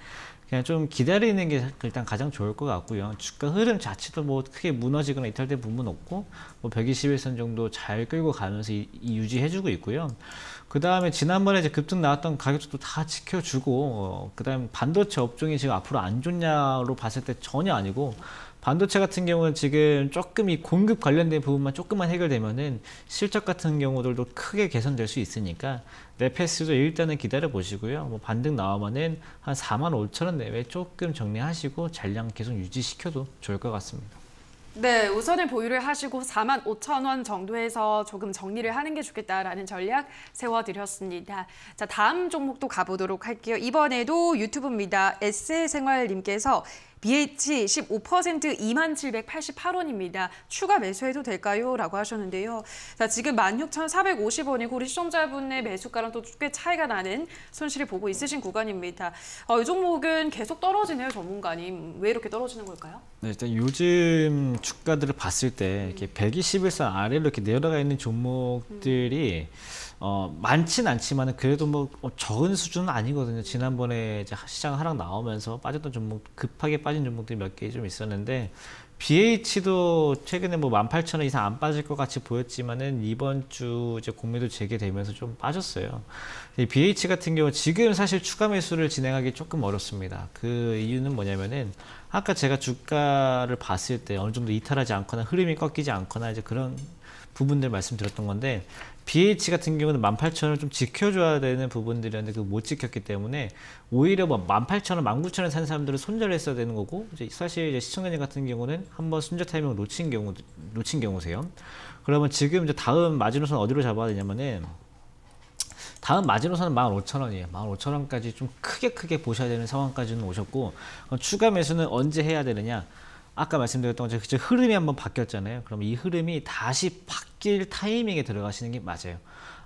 그냥 좀 기다리는 게 일단 가장 좋을 것 같고요. 주가 흐름 자체도 뭐 크게 무너지거나 이탈된 부분 없고 뭐 121선 정도 잘 끌고 가면서 유지해주고 있고요. 그 다음에 지난번에 이제 급등 나왔던 가격도 다 지켜주고 그 다음에 반도체 업종이 지금 앞으로 안 좋냐로 봤을 때 전혀 아니고 반도체 같은 경우는 지금 조금 이 공급 관련된 부분만 조금만 해결되면은 실적 같은 경우들도 크게 개선될 수 있으니까 네페스도 일단은 기다려 보시고요. 뭐 반등 나오면은 한 45,000원 내외 조금 정리하시고 잔량 계속 유지시켜도 좋을 것 같습니다. 네, 우선은 보유를 하시고 45,000원 정도에서 조금 정리를 하는 게 좋겠다라는 전략 세워드렸습니다. 자, 다음 종목도 가보도록 할게요. 이번에도 유튜브입니다. SL생활님께서 BH 15% 2788원입니다. 추가 매수해도 될까요? 라고 하셨는데요. 자, 지금 16,450원이고 우리 시청자분의 매수가랑 또 꽤 차이가 나는 손실을 보고 있으신 구간입니다. 이 종목은 계속 떨어지네요, 전문가님. 왜 이렇게 떨어지는 걸까요? 네, 일단 요즘 주가들을 봤을 때 이렇게 121선 아래로 이렇게 내려가 있는 종목들이 많진 않지만 그래도 뭐 적은 수준은 아니거든요. 지난번에 이제 시장 하락 나오면서 빠졌던 종목, 급하게 빠진 종목들이 몇 개 좀 있었는데 BH도 최근에 뭐 18,000원 이상 안 빠질 것 같이 보였지만은 이번 주 이제 공매도 재개되면서 좀 빠졌어요. BH 같은 경우 지금 사실 추가 매수를 진행하기 조금 어렵습니다. 그 이유는 뭐냐면은 아까 제가 주가를 봤을 때 어느 정도 이탈하지 않거나 흐름이 꺾이지 않거나 이제 그런 부분들 말씀드렸던 건데 BH 같은 경우는 18,000원을 좀 지켜줘야 되는 부분들이었는데 그거 못 지켰기 때문에 오히려 뭐 18,000원, 19,000원 산 사람들은 손절을 했어야 되는 거고 이제 사실 이제 시청자님 같은 경우는 한번 손절 타이밍을 놓친 경우세요. 그러면 지금 이제 다음 마지노선 어디로 잡아야 되냐면은 다음 마지노선은 15,000원이에요. 15,000원까지 좀 크게 보셔야 되는 상황까지는 오셨고 추가 매수는 언제 해야 되느냐? 아까 말씀드렸던 것처럼 흐름이 한번 바뀌었잖아요. 그럼 이 흐름이 다시 바뀔 타이밍에 들어가시는 게 맞아요.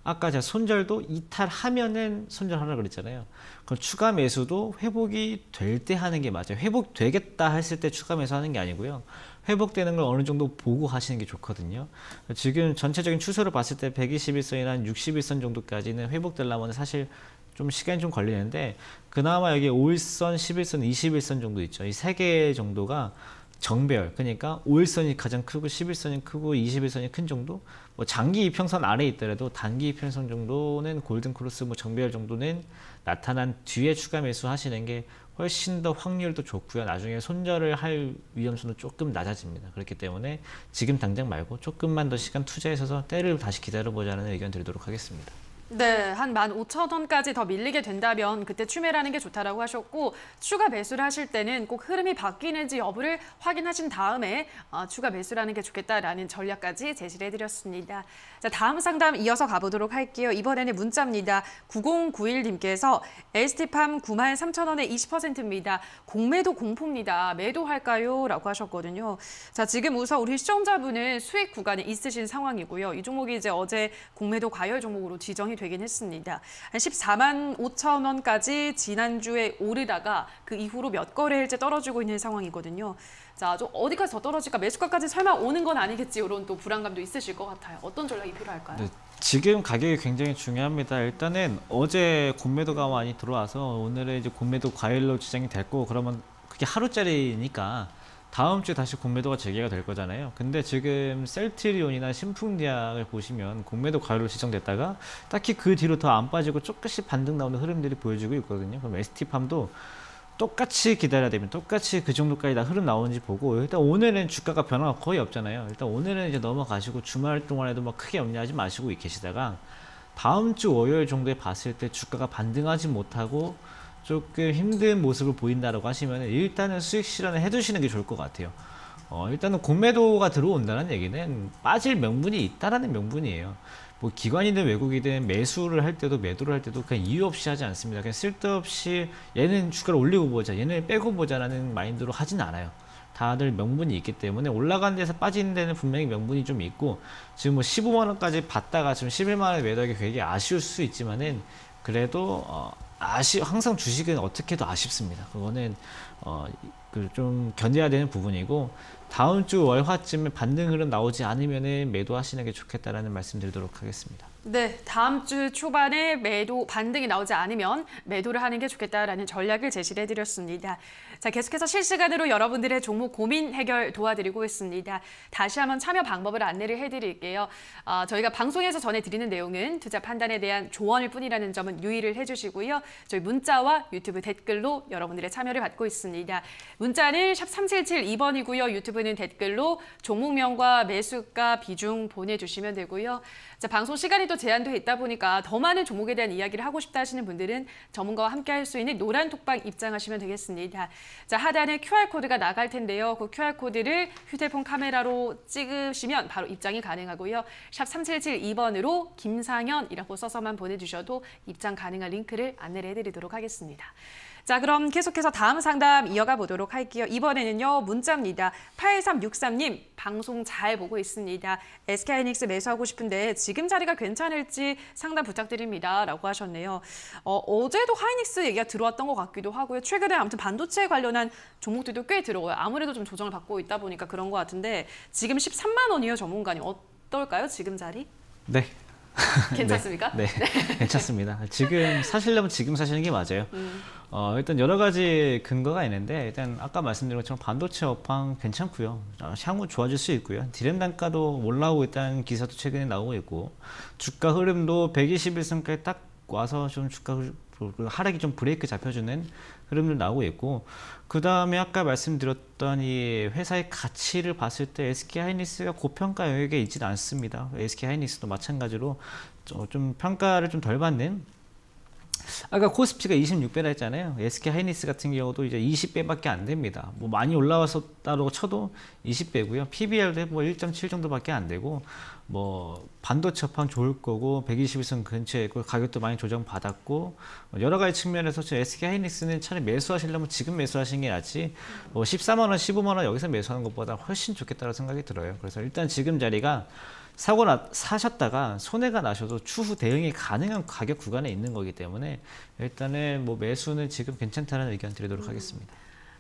아까 제가 손절도 이탈하면은 손절하라고 그랬잖아요. 그럼 추가 매수도 회복이 될 때 하는 게 맞아요. 회복되겠다 했을 때 추가 매수하는 게 아니고요. 회복되는 걸 어느 정도 보고 하시는 게 좋거든요. 지금 전체적인 추세를 봤을 때 121선이나 한 61선 정도까지는 회복되려면 사실 좀 시간이 좀 걸리는데 그나마 여기 5일선, 11선, 21선 정도 있죠. 이 세 개 정도가 정배열, 그러니까 5일선이 가장 크고 11선이 크고 21선이 큰 정도, 뭐 장기 이평선 아래에 있더라도 단기 이평선 정도는 골든크로스, 뭐 정배열 정도는 나타난 뒤에 추가 매수하시는 게 훨씬 더 확률도 좋고요. 나중에 손절을 할 위험수는 조금 낮아집니다. 그렇기 때문에 지금 당장 말고 조금만 더 시간 투자해서 때를 다시 기다려보자는 의견 드리도록 하겠습니다. 네, 한 15,000원까지 더 밀리게 된다면 그때 추매라는 게 좋다라고 하셨고 추가 매수를 하실 때는 꼭 흐름이 바뀌는지 여부를 확인하신 다음에 추가 매수라는 게 좋겠다라는 전략까지 제시를 해드렸습니다. 자, 다음 상담 이어서 가보도록 할게요. 이번에는 문자입니다. 9091님께서 ST팜 93,000원에 20%입니다. 공매도 공포입니다. 매도할까요? 라고 하셨거든요. 자, 지금 우선 우리 시청자분은 수익 구간에 있으신 상황이고요. 이 종목이 이제 어제 공매도 과열 종목으로 지정이 되긴 했습니다. 한 14만 5천 원까지 지난주에 오르다가 그 이후로 몇 거래일째 떨어지고 있는 상황이거든요. 자, 좀 어디까지 더 떨어질까? 매수가까지 설마 오는 건 아니겠지? 이런 또 불안감도 있으실 것 같아요. 어떤 전략이 필요할까요? 네, 지금 가격이 굉장히 중요합니다. 일단은 어제 공매도가 많이 들어와서 오늘은 이제 공매도 과열로 지정이 됐고, 그러면 그게 하루짜리니까 다음 주에 다시 공매도가 재개가 될 거잖아요. 근데 지금 셀트리온이나 신풍제약을 보시면 공매도 과열로 지정됐다가 딱히 그 뒤로 더 안 빠지고 조금씩 반등 나오는 흐름들이 보여지고 있거든요. 그럼 ST팜도 똑같이 기다려야 됩니다. 똑같이 그 정도까지 다 흐름 나오는지 보고, 일단 오늘은 주가가 변화가 거의 없잖아요. 일단 오늘은 이제 넘어가시고 주말 동안에도 막 크게 염려하지 마시고 계시다가 다음 주 월요일 정도에 봤을 때 주가가 반등하지 못하고 조금 힘든 모습을 보인다라고 하시면 일단은 수익 실현을 해두시는 게 좋을 것 같아요. 일단은 공매도가 들어온다는 얘기는 빠질 명분이 있다라는 명분이에요. 뭐 기관이든 외국이든 매수를 할 때도 매도를 할 때도 그냥 이유 없이 하지 않습니다. 그냥 쓸데없이 얘는 주가를 올리고 보자, 얘는 빼고 보자라는 마인드로 하진 않아요. 다들 명분이 있기 때문에 올라가는 데서 빠지는 데는 분명히 명분이 좀 있고, 지금 뭐 15만 원까지 받다가 지금 11만 원에 매도하기 되게 아쉬울 수 있지만은 그래도 항상 주식은 어떻게 해도 아쉽습니다. 그거는 좀 견뎌야 되는 부분이고, 다음 주 월화쯤에 반등 흐름 나오지 않으면 매도하시는 게 좋겠다라는 말씀드리도록 하겠습니다. 네, 다음 주 초반에 매도 반등이 나오지 않으면 매도를 하는 게 좋겠다라는 전략을 제시를 해드렸습니다. 자, 계속해서 실시간으로 여러분들의 종목 고민 해결 도와드리고 있습니다. 다시 한번 참여 방법을 안내를 해드릴게요. 저희가 방송에서 전해드리는 내용은 투자 판단에 대한 조언일 뿐이라는 점은 유의를 해주시고요. 저희 문자와 유튜브 댓글로 여러분들의 참여를 받고 있습니다. 문자는 샵 3772번이고요. 유튜브는 댓글로 종목명과 매수가 비중 보내주시면 되고요. 자, 방송 시간이 또 제한되어 있다 보니까 더 많은 종목에 대한 이야기를 하고 싶다 하시는 분들은 전문가와 함께 할 수 있는 노란 톡방 입장하시면 되겠습니다. 자, 하단에 QR코드가 나갈 텐데요. 그 QR코드를 휴대폰 카메라로 찍으시면 바로 입장이 가능하고요. 샵 3772번으로 김상현이라고 써서만 보내주셔도 입장 가능한 링크를 안내를 해드리도록 하겠습니다. 자, 그럼 계속해서 다음 상담 이어가 보도록 할게요. 이번에는요, 문자입니다. 8363님, 방송 잘 보고 있습니다. SK하이닉스 매수하고 싶은데 지금 자리가 괜찮을지 상담 부탁드립니다. 라고 하셨네요. 어제도 하이닉스 얘기가 들어왔던 것 같기도 하고요. 최근에 아무튼 반도체 관련한 종목들도 꽤 들어와요. 아무래도 좀 조정을 받고 있다 보니까 그런 것 같은데 지금 13만 원이에요, 전문가님. 어떨까요, 지금 자리? 네. 괜찮습니까? 네, 괜찮습니다. 지금 사시려면 지금 사시는 게 맞아요. 일단 여러 가지 근거가 있는데, 일단 아까 말씀드린 것처럼 반도체 업황 괜찮고요. 향후 좋아질 수 있고요. 디램 단가도 올라오고 있다는 기사도 최근에 나오고 있고, 주가 흐름도 121선까지 딱 와서 좀 주가 하락이 좀 브레이크 잡혀주는 흐름들 나오고 있고, 그 다음에 아까 말씀드렸던 이 회사의 가치를 봤을 때 SK하이닉스가 고평가 영역에 있지는 않습니다. SK하이닉스도 마찬가지로 좀 평가를 좀 덜 받는, 아까 코스피가 26배라 했잖아요. SK하이닉스 같은 경우도 이제 20배밖에 안 됩니다. 뭐 많이 올라왔었다고 쳐도 20배고요. PBR도 뭐 1.7 정도밖에 안 되고, 뭐 반도체 업황 좋을 거고 121선 근처에 있고 가격도 많이 조정받았고, 여러 가지 측면에서 SK하이닉스는 차라리 매수하시려면 지금 매수하시는 게 낫지, 뭐 14만 원, 15만 원 여기서 매수하는 것보다 훨씬 좋겠다는 생각이 들어요. 그래서 일단 지금 자리가 사셨다가 손해가 나셔도 추후 대응이 가능한 가격 구간에 있는 거기 때문에 일단은 뭐 매수는 지금 괜찮다는 의견 드리도록 하겠습니다.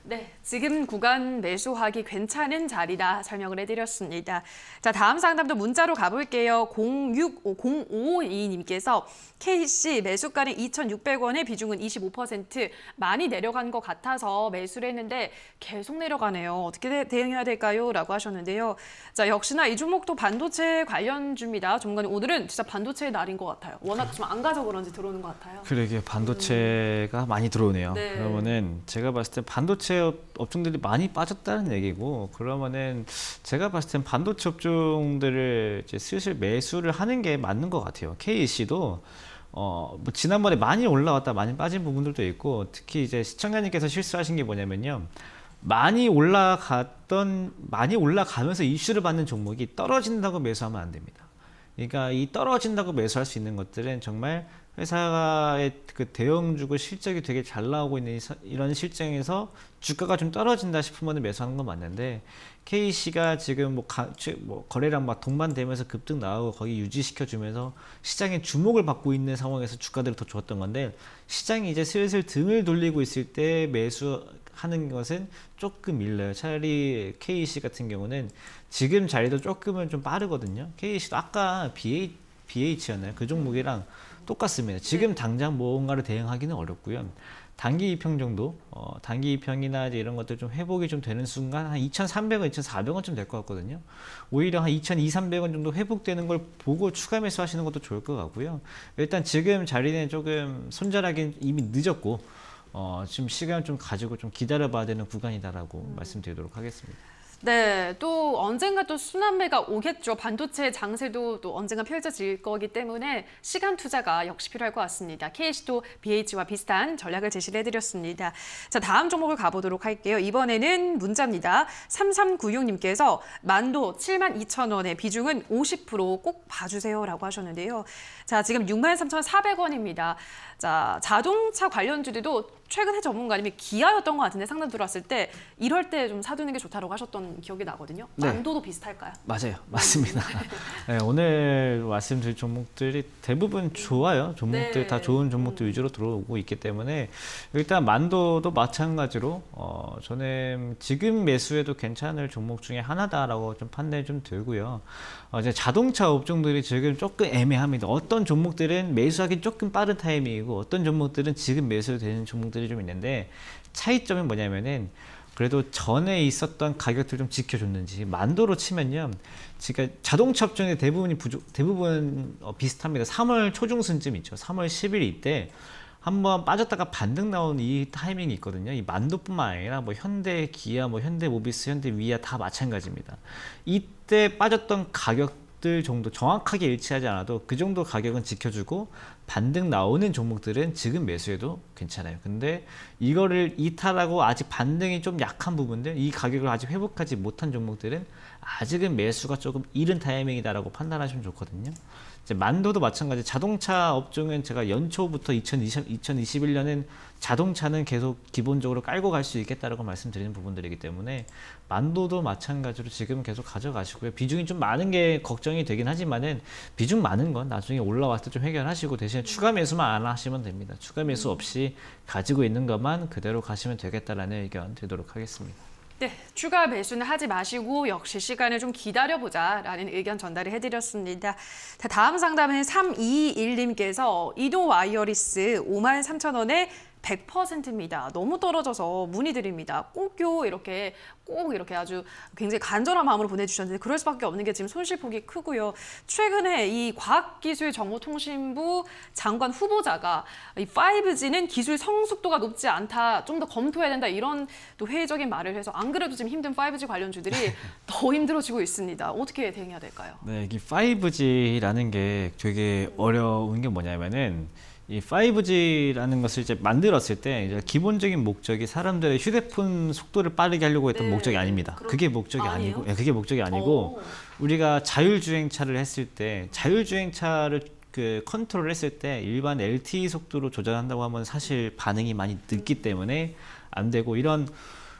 네, 지금 구간 매수하기 괜찮은 자리다 설명을 해드렸습니다. 자, 다음 상담도 문자로 가볼게요. 0552님께서 KC 매수가는 2,600원에 비중은 25%, 많이 내려간 것 같아서 매수를 했는데 계속 내려가네요. 어떻게 대응해야 될까요? 라고 하셨는데요. 자, 역시나 이 종목도 반도체 관련주입니다. 전문가님, 오늘은 진짜 반도체의 날인 것 같아요. 워낙 좀 안 가서 그런지 들어오는 것 같아요. 그러게요. 반도체가 많이 들어오네요. 네. 그러면은 제가 봤을 때 반도체 업종들이 많이 빠졌다는 얘기고, 그러면은 제가 봤을 땐 반도체 업종들을 이제 슬슬 매수를 하는 게 맞는 것 같아요. KC도 뭐 지난번에 많이 올라왔다 많이 빠진 부분들도 있고, 특히 이제 시청자님께서 실수하신 게 뭐냐면요, 많이 올라가면서 이슈를 받는 종목이 떨어진다고 매수하면 안 됩니다. 그러니까 이 떨어진다고 매수할 수 있는 것들은 정말 회사의 그 대형주고 실적이 되게 잘 나오고 있는 이런 실정에서 주가가 좀 떨어진다 싶으면 매수하는 건 맞는데 KC가 지금 뭐 거래량 막 동반되면서 급등 나오고 거기 유지시켜주면서 시장에 주목을 받고 있는 상황에서 주가들이 더 좋았던 건데 시장이 이제 슬슬 등을 돌리고 있을 때 매수하는 것은 조금 밀려요. 차라리 KC 같은 경우는 지금 자리도 조금은 좀 빠르거든요. KC도 아까 BH였나요? 그 종목이랑 똑같습니다. 지금 당장 뭔가를 대응하기는 어렵고요. 단기 2평 정도, 단기 2평이나 이제 이런 것들 좀 회복이 좀 되는 순간 한 2,300원, 2,400원쯤 될 것 같거든요. 오히려 한 2,200, 300원 정도 회복되는 걸 보고 추가 매수하시는 것도 좋을 것 같고요. 일단 지금 자리는 조금 손절하기는 이미 늦었고, 지금 시간을 좀 가지고 좀 기다려봐야 되는 구간이다라고 말씀드리도록 하겠습니다. 네, 또 언젠가 또 순환매가 오겠죠. 반도체 장세도 또 언젠가 펼쳐질 거기 때문에 시간 투자가 역시 필요할 것 같습니다. KC도 BH와 비슷한 전략을 제시를 해드렸습니다. 자, 다음 종목을 가보도록 할게요. 이번에는 문자입니다. 3396님께서 만도 72,000원의 비중은 50% 꼭 봐주세요라고 하셨는데요. 자, 지금 63,400원입니다. 자, 자동차 관련주들도 최근에 전문가님이 기아였던 것 같은데 상담 들어왔을 때 이럴 때 좀 사두는 게 좋다고 하셨던 기억이 나거든요. 만도도 비슷할까요? 맞아요. 맞습니다. 네, 오늘 말씀드릴 종목들이 대부분 좋아요. 종목들 다 좋은 종목들 위주로 들어오고 있기 때문에 일단 만도도 마찬가지로 저는 지금 매수해도 괜찮을 종목 중에 하나다라고 좀 판단이 좀 들고요. 이제 자동차 업종들이 지금 조금 애매합니다. 어떤 종목들은 매수하기 조금 빠른 타이밍이고 어떤 종목들은 지금 매수되는 종목들이 좀 있는데 차이점이 뭐냐면은 그래도 전에 있었던 가격들 좀 지켜줬는지 만도로 치면요. 지금 자동차 업종의 대부분 비슷합니다. 3월 초중순쯤 있죠. 3월 10일 이때 한번 빠졌다가 반등 나온 이 타이밍이 있거든요. 이 만도뿐만 아니라 뭐 현대, 기아, 뭐 현대모비스, 현대위아 다 마찬가지입니다. 이때 빠졌던 가격들 정도 정확하게 일치하지 않아도 그 정도 가격은 지켜주고 반등 나오는 종목들은 지금 매수해도 괜찮아요. 근데 이거를 이탈하고 아직 반등이 좀 약한 부분들, 이 가격을 아직 회복하지 못한 종목들은 아직은 매수가 조금 이른 타이밍이다라고 판단하시면 좋거든요. 이제 만도도 마찬가지. 자동차 업종은 제가 연초부터 2021년은 자동차는 계속 기본적으로 깔고 갈 수 있겠다라고 말씀드리는 부분들이기 때문에 만도도 마찬가지로 지금 계속 가져가시고요. 비중이 좀 많은 게 걱정이 되긴 하지만은 비중 많은 건 나중에 올라왔을 때 좀 해결하시고 대신에 추가 매수만 안 하시면 됩니다. 추가 매수 없이 가지고 있는 것만 그대로 가시면 되겠다라는 의견 드리도록 하겠습니다. 네, 추가 매수는 하지 마시고 역시 시간을 좀 기다려보자라는 의견 전달을 해드렸습니다. 자, 다음 상담은 321님께서 이도 와이어리스 53,000원에 100%입니다. 너무 떨어져서 문의드립니다. 꼭요 이렇게 꼭 이렇게 아주 굉장히 간절한 마음으로 보내주셨는데 그럴 수밖에 없는 게 지금 손실폭이 크고요. 최근에 이 과학기술정보통신부 장관 후보자가 이 5G는 기술 성숙도가 높지 않다, 좀 더 검토해야 된다 이런 또 회의적인 말을 해서 안 그래도 지금 힘든 5G 관련주들이 더 힘들어지고 있습니다. 어떻게 대응해야 될까요? 네, 이 5G라는 게 되게 어려운 게 뭐냐면은 이 5G라는 것을 이제 만들었을 때 이제 기본적인 목적이 사람들의 휴대폰 속도를 빠르게 하려고 했던 목적이 아닙니다. 그게 목적이 아니고, 그게 목적이 아니고 우리가 자율주행차를 했을 때 자율주행차를 그 컨트롤 했을 때 일반 LTE 속도로 조절한다고 하면 사실 반응이 많이 늦기 때문에 안 되고 이런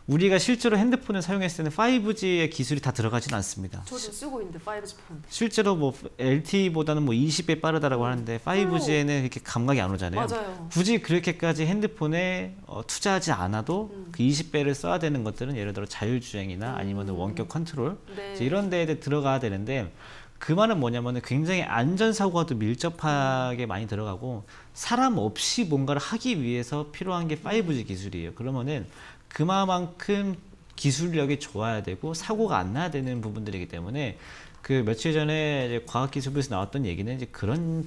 우리가 실제로 핸드폰을 사용했을 때는 5G의 기술이 다 들어가진 않습니다. 저도 쓰고 있는데 5G 폰. 실제로 뭐 LTE보다는 뭐 20배 빠르다라고 하는데 5G에는 이렇게 감각이 안 오잖아요. 맞아요. 굳이 그렇게까지 핸드폰에 투자하지 않아도 그 20배를 써야 되는 것들은 예를 들어 자율주행이나 아니면 원격 컨트롤 이런 데에 들어가야 되는데 그 말은 뭐냐면 굉장히 안전사고가 또 밀접하게 많이 들어가고 사람 없이 뭔가를 하기 위해서 필요한 게 5G 기술이에요. 그러면은 그만큼 기술력이 좋아야 되고 사고가 안 나야 되는 부분들이기 때문에 그 며칠 전에 이제 과학기술부에서 나왔던 얘기는 이제 그런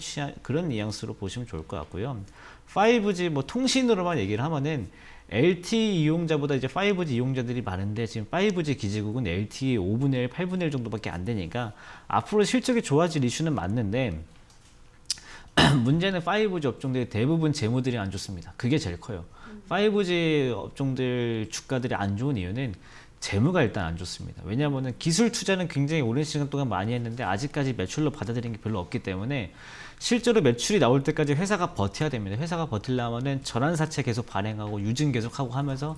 뉘앙스로 보시면 좋을 것 같고요. 5G 뭐 통신으로만 얘기를 하면은 LTE 이용자보다 이제 5G 이용자들이 많은데 지금 5G 기지국은 LTE 5분의 1, 8분의 1 정도밖에 안 되니까 앞으로 실적이 좋아질 이슈는 맞는데 문제는 5G 업종들이 대부분 재무들이 안 좋습니다. 그게 제일 커요. 5G 업종들 주가들이 안 좋은 이유는 재무가 일단 안 좋습니다. 왜냐하면 기술 투자는 굉장히 오랜 시간 동안 많이 했는데 아직까지 매출로 받아들인 게 별로 없기 때문에 실제로 매출이 나올 때까지 회사가 버텨야 됩니다. 회사가 버틸려면은 전환사채 계속 발행하고 유증 계속하고 하면서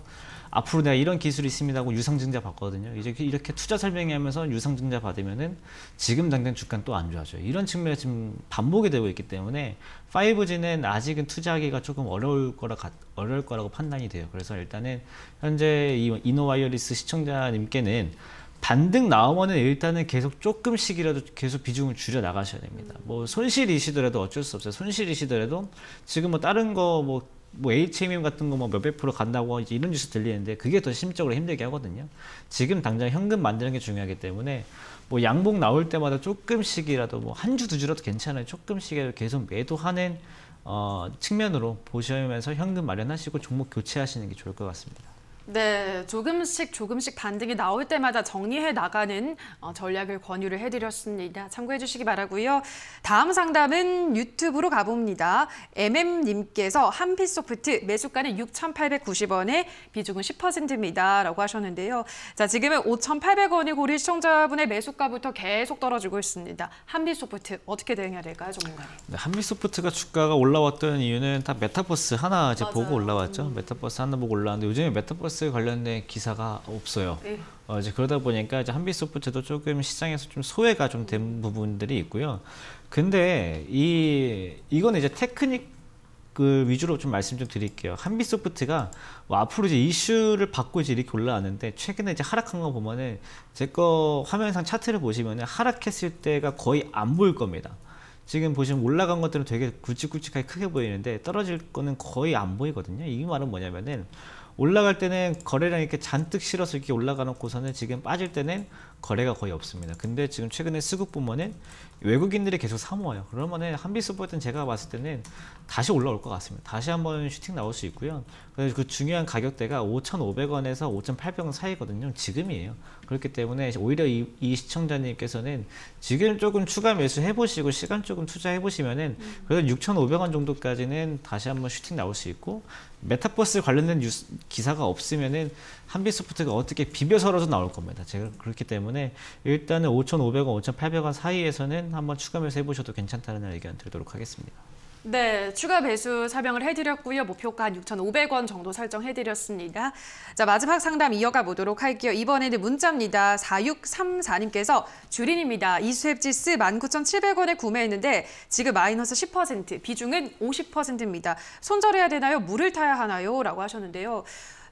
앞으로 내가 이런 기술이 있습니다 하고 유상증자 받거든요. 이제 이렇게 투자 설명하면서 유상증자 받으면은 지금 당장 주가는 또 안 좋아져요. 이런 측면에 지금 반복이 되고 있기 때문에 5G는 아직은 투자하기가 조금 어려울 거라고 판단이 돼요. 그래서 일단은 현재 이 이노와이어리스 시청자님께는 반등 나오면은 일단은 계속 조금씩이라도 계속 비중을 줄여 나가셔야 됩니다. 뭐 손실이시더라도 어쩔 수 없어요. 손실이시더라도 지금 뭐 다른 거 뭐 HMM 같은 거 뭐 몇백 프로 간다고 이제 이런 뉴스 들리는데 그게 더 심적으로 힘들게 하거든요. 지금 당장 현금 만드는 게 중요하기 때문에 뭐 양봉 나올 때마다 조금씩이라도 뭐 한 주 두 주라도 괜찮아요. 조금씩이라도 계속 매도하는 측면으로 보시면서 현금 마련하시고 종목 교체하시는 게 좋을 것 같습니다. 네, 조금씩 반등이 나올 때마다 정리해 나가는 전략을 권유를 해드렸습니다. 참고해 주시기 바라고요. 다음 상담은 유튜브로 가봅니다. MM님께서 한빛소프트 매수가는 6,890원에 비중은 10%입니다. 라고 하셨는데요. 자, 지금은 5,800원이고 우리 시청자분의 매수가부터 계속 떨어지고 있습니다. 한빛소프트 어떻게 대응해야 될까요, 전문가님? 네, 한빛소프트가 주가가 올라왔던 이유는 다 메타버스 하나 이제 맞아요. 보고 올라왔죠. 메타버스 하나 보고 올라왔는데 요즘에 메타버스 관련된 기사가 없어요. 네. 이제 그러다 보니까 이제 한빛소프트도 조금 시장에서 좀 소외가 좀 된 부분들이 있고요. 근데 이건 이제 테크닉 위주로 좀 말씀 좀 드릴게요. 한빛소프트가 뭐 앞으로 이제 이슈를 받고 이제 이렇게 올라왔는데 최근에 이제 하락한 거 보면은 제 거 화면상 차트를 보시면은 하락했을 때가 거의 안 보일 겁니다. 지금 보시면 올라간 것들은 되게 굵직굵직하게 크게 보이는데 떨어질 거는 거의 안 보이거든요. 이 말은 뭐냐면은 올라갈 때는 거래량 이렇게 잔뜩 실어서 이렇게 올라가 놓고서는 지금 빠질 때는 거래가 거의 없습니다. 근데 지금 최근에 수급 보면은 외국인들이 계속 사모아요. 그러면은 한빛소프트는 제가 봤을 때는 다시 올라올 것 같습니다. 다시 한번 슈팅 나올 수 있고요. 그래서 그 중요한 가격대가 5,500원에서 5,800원 사이거든요. 지금이에요. 그렇기 때문에 오히려 이 시청자님께서는 지금 조금 추가 매수 해보시고 시간 조금 투자해 보시면은 그래도 6,500원 정도까지는 다시 한번 슈팅 나올 수 있고 메타버스 관련된 기사가 없으면은 한빛소프트가 어떻게 비벼서라도 나올 겁니다. 제가 그렇기 때문에 일단은 5,500원, 5,800원 사이에서는 한번 추가 매수 해보셔도 괜찮다는 의견 드리도록 하겠습니다. 네, 추가 매수 설명을 해드렸고요. 목표가 한 6,500원 정도 설정해드렸습니다. 자, 마지막 상담 이어가 보도록 할게요. 이번에는 문자입니다. 4634님께서 주린입니다. 이수앱지스 19,700원에 구매했는데 지금 마이너스 10%, 비중은 50%입니다. 손절해야 되나요? 물을 타야 하나요? 라고 하셨는데요.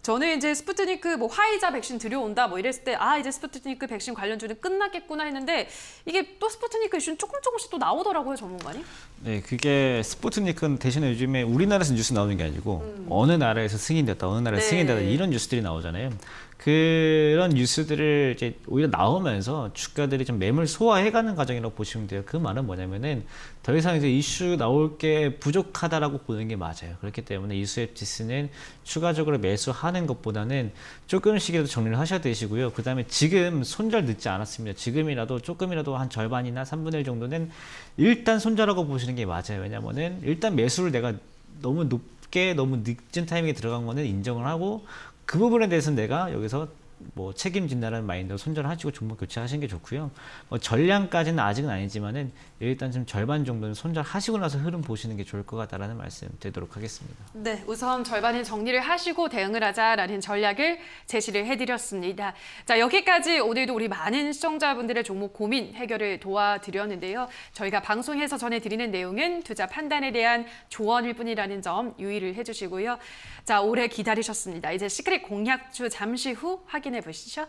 저는 이제 스푸트니크 뭐 화이자 백신 들여온다 뭐 이랬을 때 이제 스푸트니크 백신 관련주는 끝났겠구나 했는데 이게 또 스푸트니크 이슈는 조금씩 또 나오더라고요, 전문가님. 네, 그게 스푸트니크는 대신에 요즘에 우리나라에서 뉴스 나오는 게 아니고 어느 나라에서 승인됐다, 어느 나라에서 승인됐다 이런 뉴스들이 나오잖아요. 그런 뉴스들을 이제 오히려 나오면서 주가들이 좀 매물 소화해가는 과정이라고 보시면 돼요. 그 말은 뭐냐면은 더 이상 이제 이슈 나올 게 부족하다라고 보는 게 맞아요. 그렇기 때문에 이수앱지스는 추가적으로 매수하는 것보다는 조금씩이라도 정리를 하셔야 되시고요. 그 다음에 지금 손절 늦지 않았습니다. 지금이라도 조금이라도 한 절반이나 3분의 1 정도는 일단 손절하고 보시는 게 맞아요. 왜냐면은 일단 매수를 내가 너무 높게 너무 늦은 타이밍에 들어간 거는 인정을 하고 그 부분에 대해서는 내가 여기서 뭐 책임진다는 마인드로 손절하시고 종목 교체하시는 게 좋고요. 뭐 전량까지는 아직은 아니지만은 일단 좀 절반 정도는 손절하시고 나서 흐름 보시는 게 좋을 것 같다라는 말씀 드리도록 하겠습니다. 네, 우선 절반은 정리를 하시고 대응을 하자라는 전략을 제시를 해드렸습니다. 자, 여기까지 오늘도 우리 많은 시청자분들의 종목 고민 해결을 도와드렸는데요. 저희가 방송에서 전해드리는 내용은 투자 판단에 대한 조언일 뿐이라는 점 유의를 해주시고요. 자, 오래 기다리셨습니다. 이제 시크릿 공략주 잠시 후 확인해 보시죠.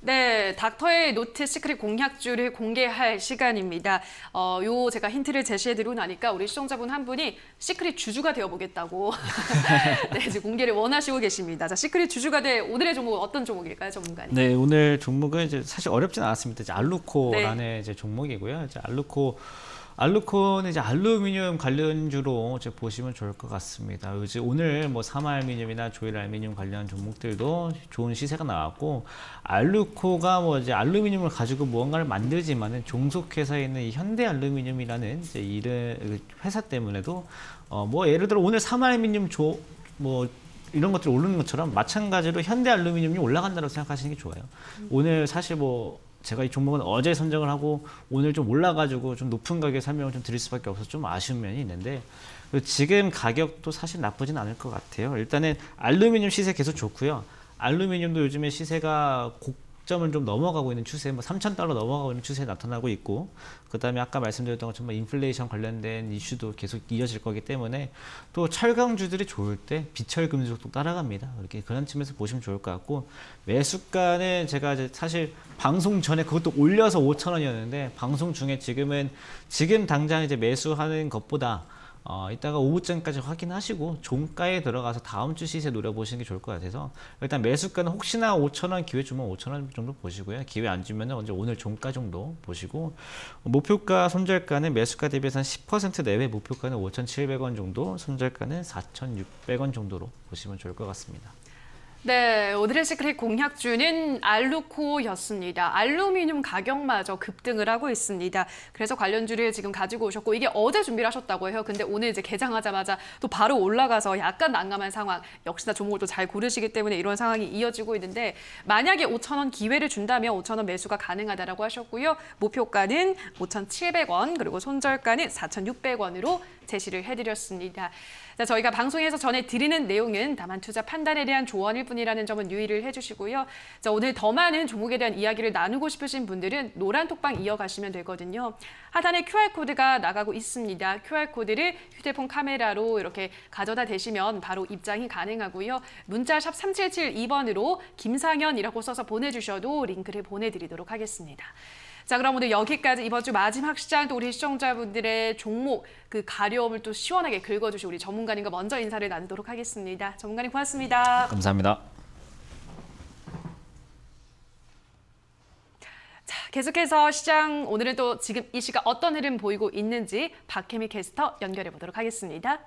네, 닥터의 노트 시크릿 공략주를 공개할 시간입니다. 요 제가 힌트를 제시해드리고 나니까 우리 시청자분 한 분이 시크릿 주주가 되어보겠다고 네, 이제 공개를 원하시고 계십니다. 자, 시크릿 주주가 될 오늘의 종목은 어떤 종목일까요, 전문가님? 네, 오늘 종목은 이제 사실 어렵진 않았습니다. 이제 알루코라는 네. 이제 종목이고요. 이제 알루코 알루코는 이제 알루미늄 관련주로 이제 보시면 좋을 것 같습니다. 이제 오늘 뭐 삼알미늄이나 조일알미늄 관련 종목들도 좋은 시세가 나왔고, 알루코가 뭐 이제 알루미늄을 가지고 무언가를 만들지만은 종속회사에 있는 이 현대알루미늄이라는 이제 이런 회사 때문에도 뭐 예를 들어 오늘 삼알미늄 뭐 이런 것들이 오르는 것처럼 마찬가지로 현대알루미늄이 올라간다고 생각하시는 게 좋아요. 오늘 사실 뭐 제가 이 종목은 어제 선정을 하고 오늘 좀 올라가지고 좀 높은 가격에 설명을 좀 드릴 수밖에 없어서 좀 아쉬운 면이 있는데, 지금 가격도 사실 나쁘진 않을 것 같아요. 일단은 알루미늄 시세 계속 좋고요. 알루미늄도 요즘에 시세가 고점을 좀 넘어가고 있는 추세, 뭐 3,000달러 넘어가고 있는 추세에 나타나고 있고, 그 다음에 아까 말씀드렸던 것처럼 인플레이션 관련된 이슈도 계속 이어질 거기 때문에 또 철강주들이 좋을 때 비철금속도 따라갑니다. 이렇게 그런 측면에서 보시면 좋을 것 같고, 매수가는 제가 이제 사실 방송 전에 그것도 올려서 5,000원이었는데 방송 중에 지금 당장 이제 매수하는 것보다 이따가 오후장까지 확인하시고 종가에 들어가서 다음 주 시세 노려보시는 게 좋을 것 같아서, 일단 매수가는 혹시나 5,000원 기회 주면 5,000원 정도 보시고요. 기회 안 주면 언제 오늘 종가 정도 보시고, 목표가 손절가는 매수가 대비해서 한 10% 내외, 목표가는 5,700원 정도, 손절가는 4,600원 정도로 보시면 좋을 것 같습니다. 네, 오늘의 시크릿 공략주는 알루코였습니다. 알루미늄 가격마저 급등을 하고 있습니다. 그래서 관련주를 지금 가지고 오셨고, 이게 어제 준비를 하셨다고 해요. 근데 오늘 이제 개장하자마자 또 바로 올라가서 약간 난감한 상황, 역시나 종목을 또 잘 고르시기 때문에 이런 상황이 이어지고 있는데, 만약에 5,000원 기회를 준다면 5,000원 매수가 가능하다라고 하셨고요. 목표가는 5,700원, 그리고 손절가는 4,600원으로 제시를 해드렸습니다. 자, 저희가 방송에서 전해드리는 내용은 다만 투자 판단에 대한 조언일 뿐이라는 점은 유의를 해주시고요. 자, 오늘 더 많은 종목에 대한 이야기를 나누고 싶으신 분들은 노란 톡방 이어가시면 되거든요. 하단에 QR코드가 나가고 있습니다. QR코드를 휴대폰 카메라로 이렇게 가져다 대시면 바로 입장이 가능하고요. 문자 샵 3772번으로 김상현이라고 써서 보내주셔도 링크를 보내드리도록 하겠습니다. 자, 그럼 오늘 여기까지 이번 주 마지막 시장, 또 우리 시청자분들의 종목 그 가려움을 또 시원하게 긁어주신 우리 전문가님과 먼저 인사를 나누도록 하겠습니다. 전문가님 고맙습니다. 감사합니다. 자, 계속해서 시장, 오늘은 또 지금 이 시각 어떤 흐름 보이고 있는지 박혜미 캐스터 연결해 보도록 하겠습니다.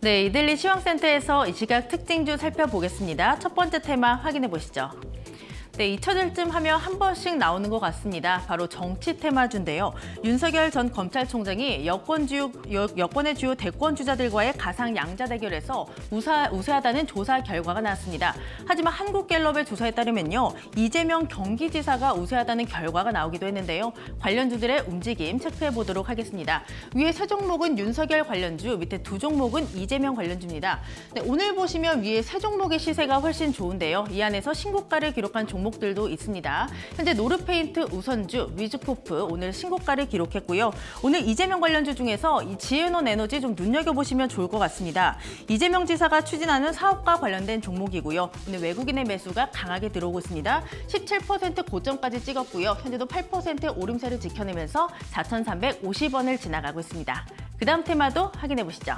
네, 이들리 시황센터에서 이 시각 특징주 살펴보겠습니다. 첫 번째 테마 확인해 보시죠. 네, 잊혀질쯤 하면 한 번씩 나오는 것 같습니다. 바로 정치 테마주인데요. 윤석열 전 검찰총장이 여권의 주요 대권 주자들과의 가상 양자 대결에서 우세하다는 조사 결과가 나왔습니다. 하지만 한국갤럽의 조사에 따르면요, 이재명 경기지사가 우세하다는 결과가 나오기도 했는데요. 관련주들의 움직임 체크해 보도록 하겠습니다. 위에 세 종목은 윤석열 관련주, 밑에 두 종목은 이재명 관련주입니다. 네, 오늘 보시면 위에 세 종목의 시세가 훨씬 좋은데요. 이 안에서 신고가를 기록한 종목들도 있습니다. 현재 노르페인트, 우선주, 위즈코프 오늘 신고가를 기록했고요. 오늘 이재명 관련주 중에서 이 지앤원 에너지 좀 눈여겨보시면 좋을 것 같습니다. 이재명 지사가 추진하는 사업과 관련된 종목이고요. 오늘 외국인의 매수가 강하게 들어오고 있습니다. 17% 고점까지 찍었고요. 현재도 8% 오름세를 지켜내면서 4,350원을 지나가고 있습니다. 그 다음 테마도 확인해 보시죠.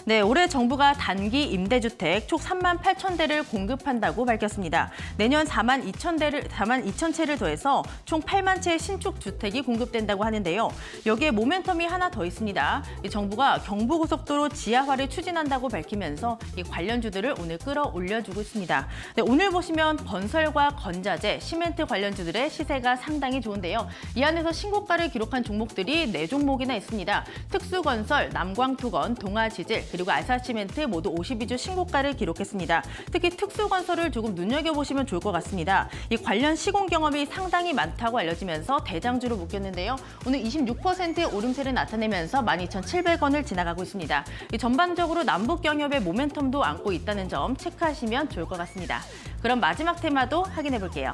네, 올해 정부가 단기 임대주택 총 38,000대를 공급한다고 밝혔습니다. 내년 42,000채를 더해서 총 8만 채의 신축 주택이 공급된다고 하는데요. 여기에 모멘텀이 하나 더 있습니다. 정부가 경부고속도로 지하화를 추진한다고 밝히면서 이 관련주들을 오늘 끌어올려주고 있습니다. 네, 오늘 보시면 건설과 건자재, 시멘트 관련주들의 시세가 상당히 좋은데요. 이 안에서 신고가를 기록한 종목들이 4종목이나 있습니다. 특수건설, 남광투건, 동아지질, 그리고 알사시멘트 모두 52주 신고가를 기록했습니다. 특히 특수건설을 조금 눈여겨보시면 좋을 것 같습니다. 이 관련 시공 경험이 상당히 많다고 알려지면서 대장주로 묶였는데요. 오늘 26%의 오름세를 나타내면서 12,700원을 지나가고 있습니다. 이 전반적으로 남북 경협의 모멘텀도 안고 있다는 점 체크하시면 좋을 것 같습니다. 그럼 마지막 테마도 확인해 볼게요.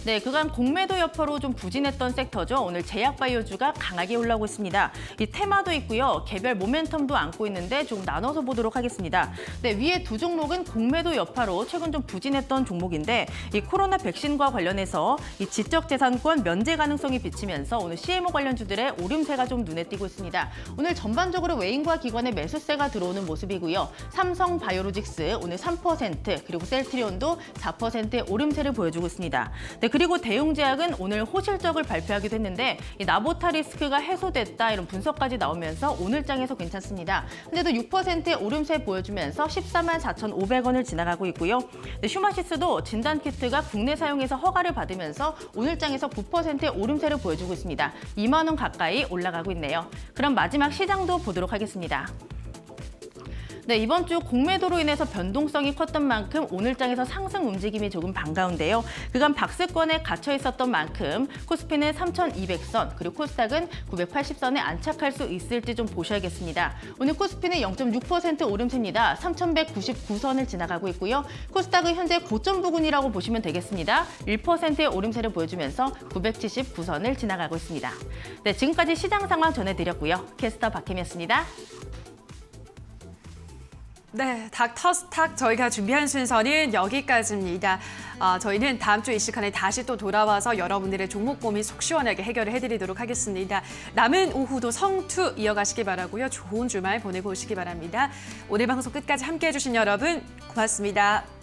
네, 그간 공매도 여파로 좀 부진했던 섹터죠. 오늘 제약바이오주가 강하게 올라오고 있습니다. 이 테마도 있고요. 개별 모멘텀도 안고 있는데 조금 나눠서 보도록 하겠습니다. 네, 위에 두 종목은 공매도 여파로 최근 좀 부진했던 종목인데 이 코로나 백신과 관련해서 이 지적재산권 면제 가능성이 비치면서 오늘 CMO 관련주들의 오름세가 좀 눈에 띄고 있습니다. 오늘 전반적으로 외인과 기관의 매수세가 들어오는 모습이고요. 삼성바이오로직스 오늘 3%, 그리고 셀트리온도 4%의 오름세를 보여주고 있습니다. 네, 그리고 대웅제약은 오늘 호실적을 발표하기도 했는데 이 나보타 리스크가 해소됐다 이런 분석까지 나오면서 오늘 장에서 괜찮습니다. 근데도 6%의 오름세 보여주면서 14만 4,500원을 지나가고 있고요. 네, 슈마시스도 진단키트가 국내 사용에서 허가를 받으면서 오늘 장에서 9%의 오름세를 보여주고 있습니다. 2만 원 가까이 올라가고 있네요. 그럼 마지막 시장도 보도록 하겠습니다. 네, 이번 주 공매도로 인해서 변동성이 컸던 만큼 오늘장에서 상승 움직임이 조금 반가운데요. 그간 박스권에 갇혀 있었던 만큼 코스피는 3,200선, 그리고 코스닥은 980선에 안착할 수 있을지 좀 보셔야겠습니다. 오늘 코스피는 0.6% 오름세입니다. 3,199선을 지나가고 있고요. 코스닥은 현재 고점 부근이라고 보시면 되겠습니다. 1%의 오름세를 보여주면서 979선을 지나가고 있습니다. 네, 지금까지 시장 상황 전해드렸고요. 캐스터 박혜미였습니다. 네, 닥터스탁 저희가 준비한 순서는 여기까지입니다. 저희는 다음 주 이 시간에 다시 또 돌아와서 여러분들의 종목 고민 속 시원하게 해결을 해드리도록 하겠습니다. 남은 오후도 성투 이어가시기 바라고요. 좋은 주말 보내고 오시기 바랍니다. 오늘 방송 끝까지 함께해 주신 여러분 고맙습니다.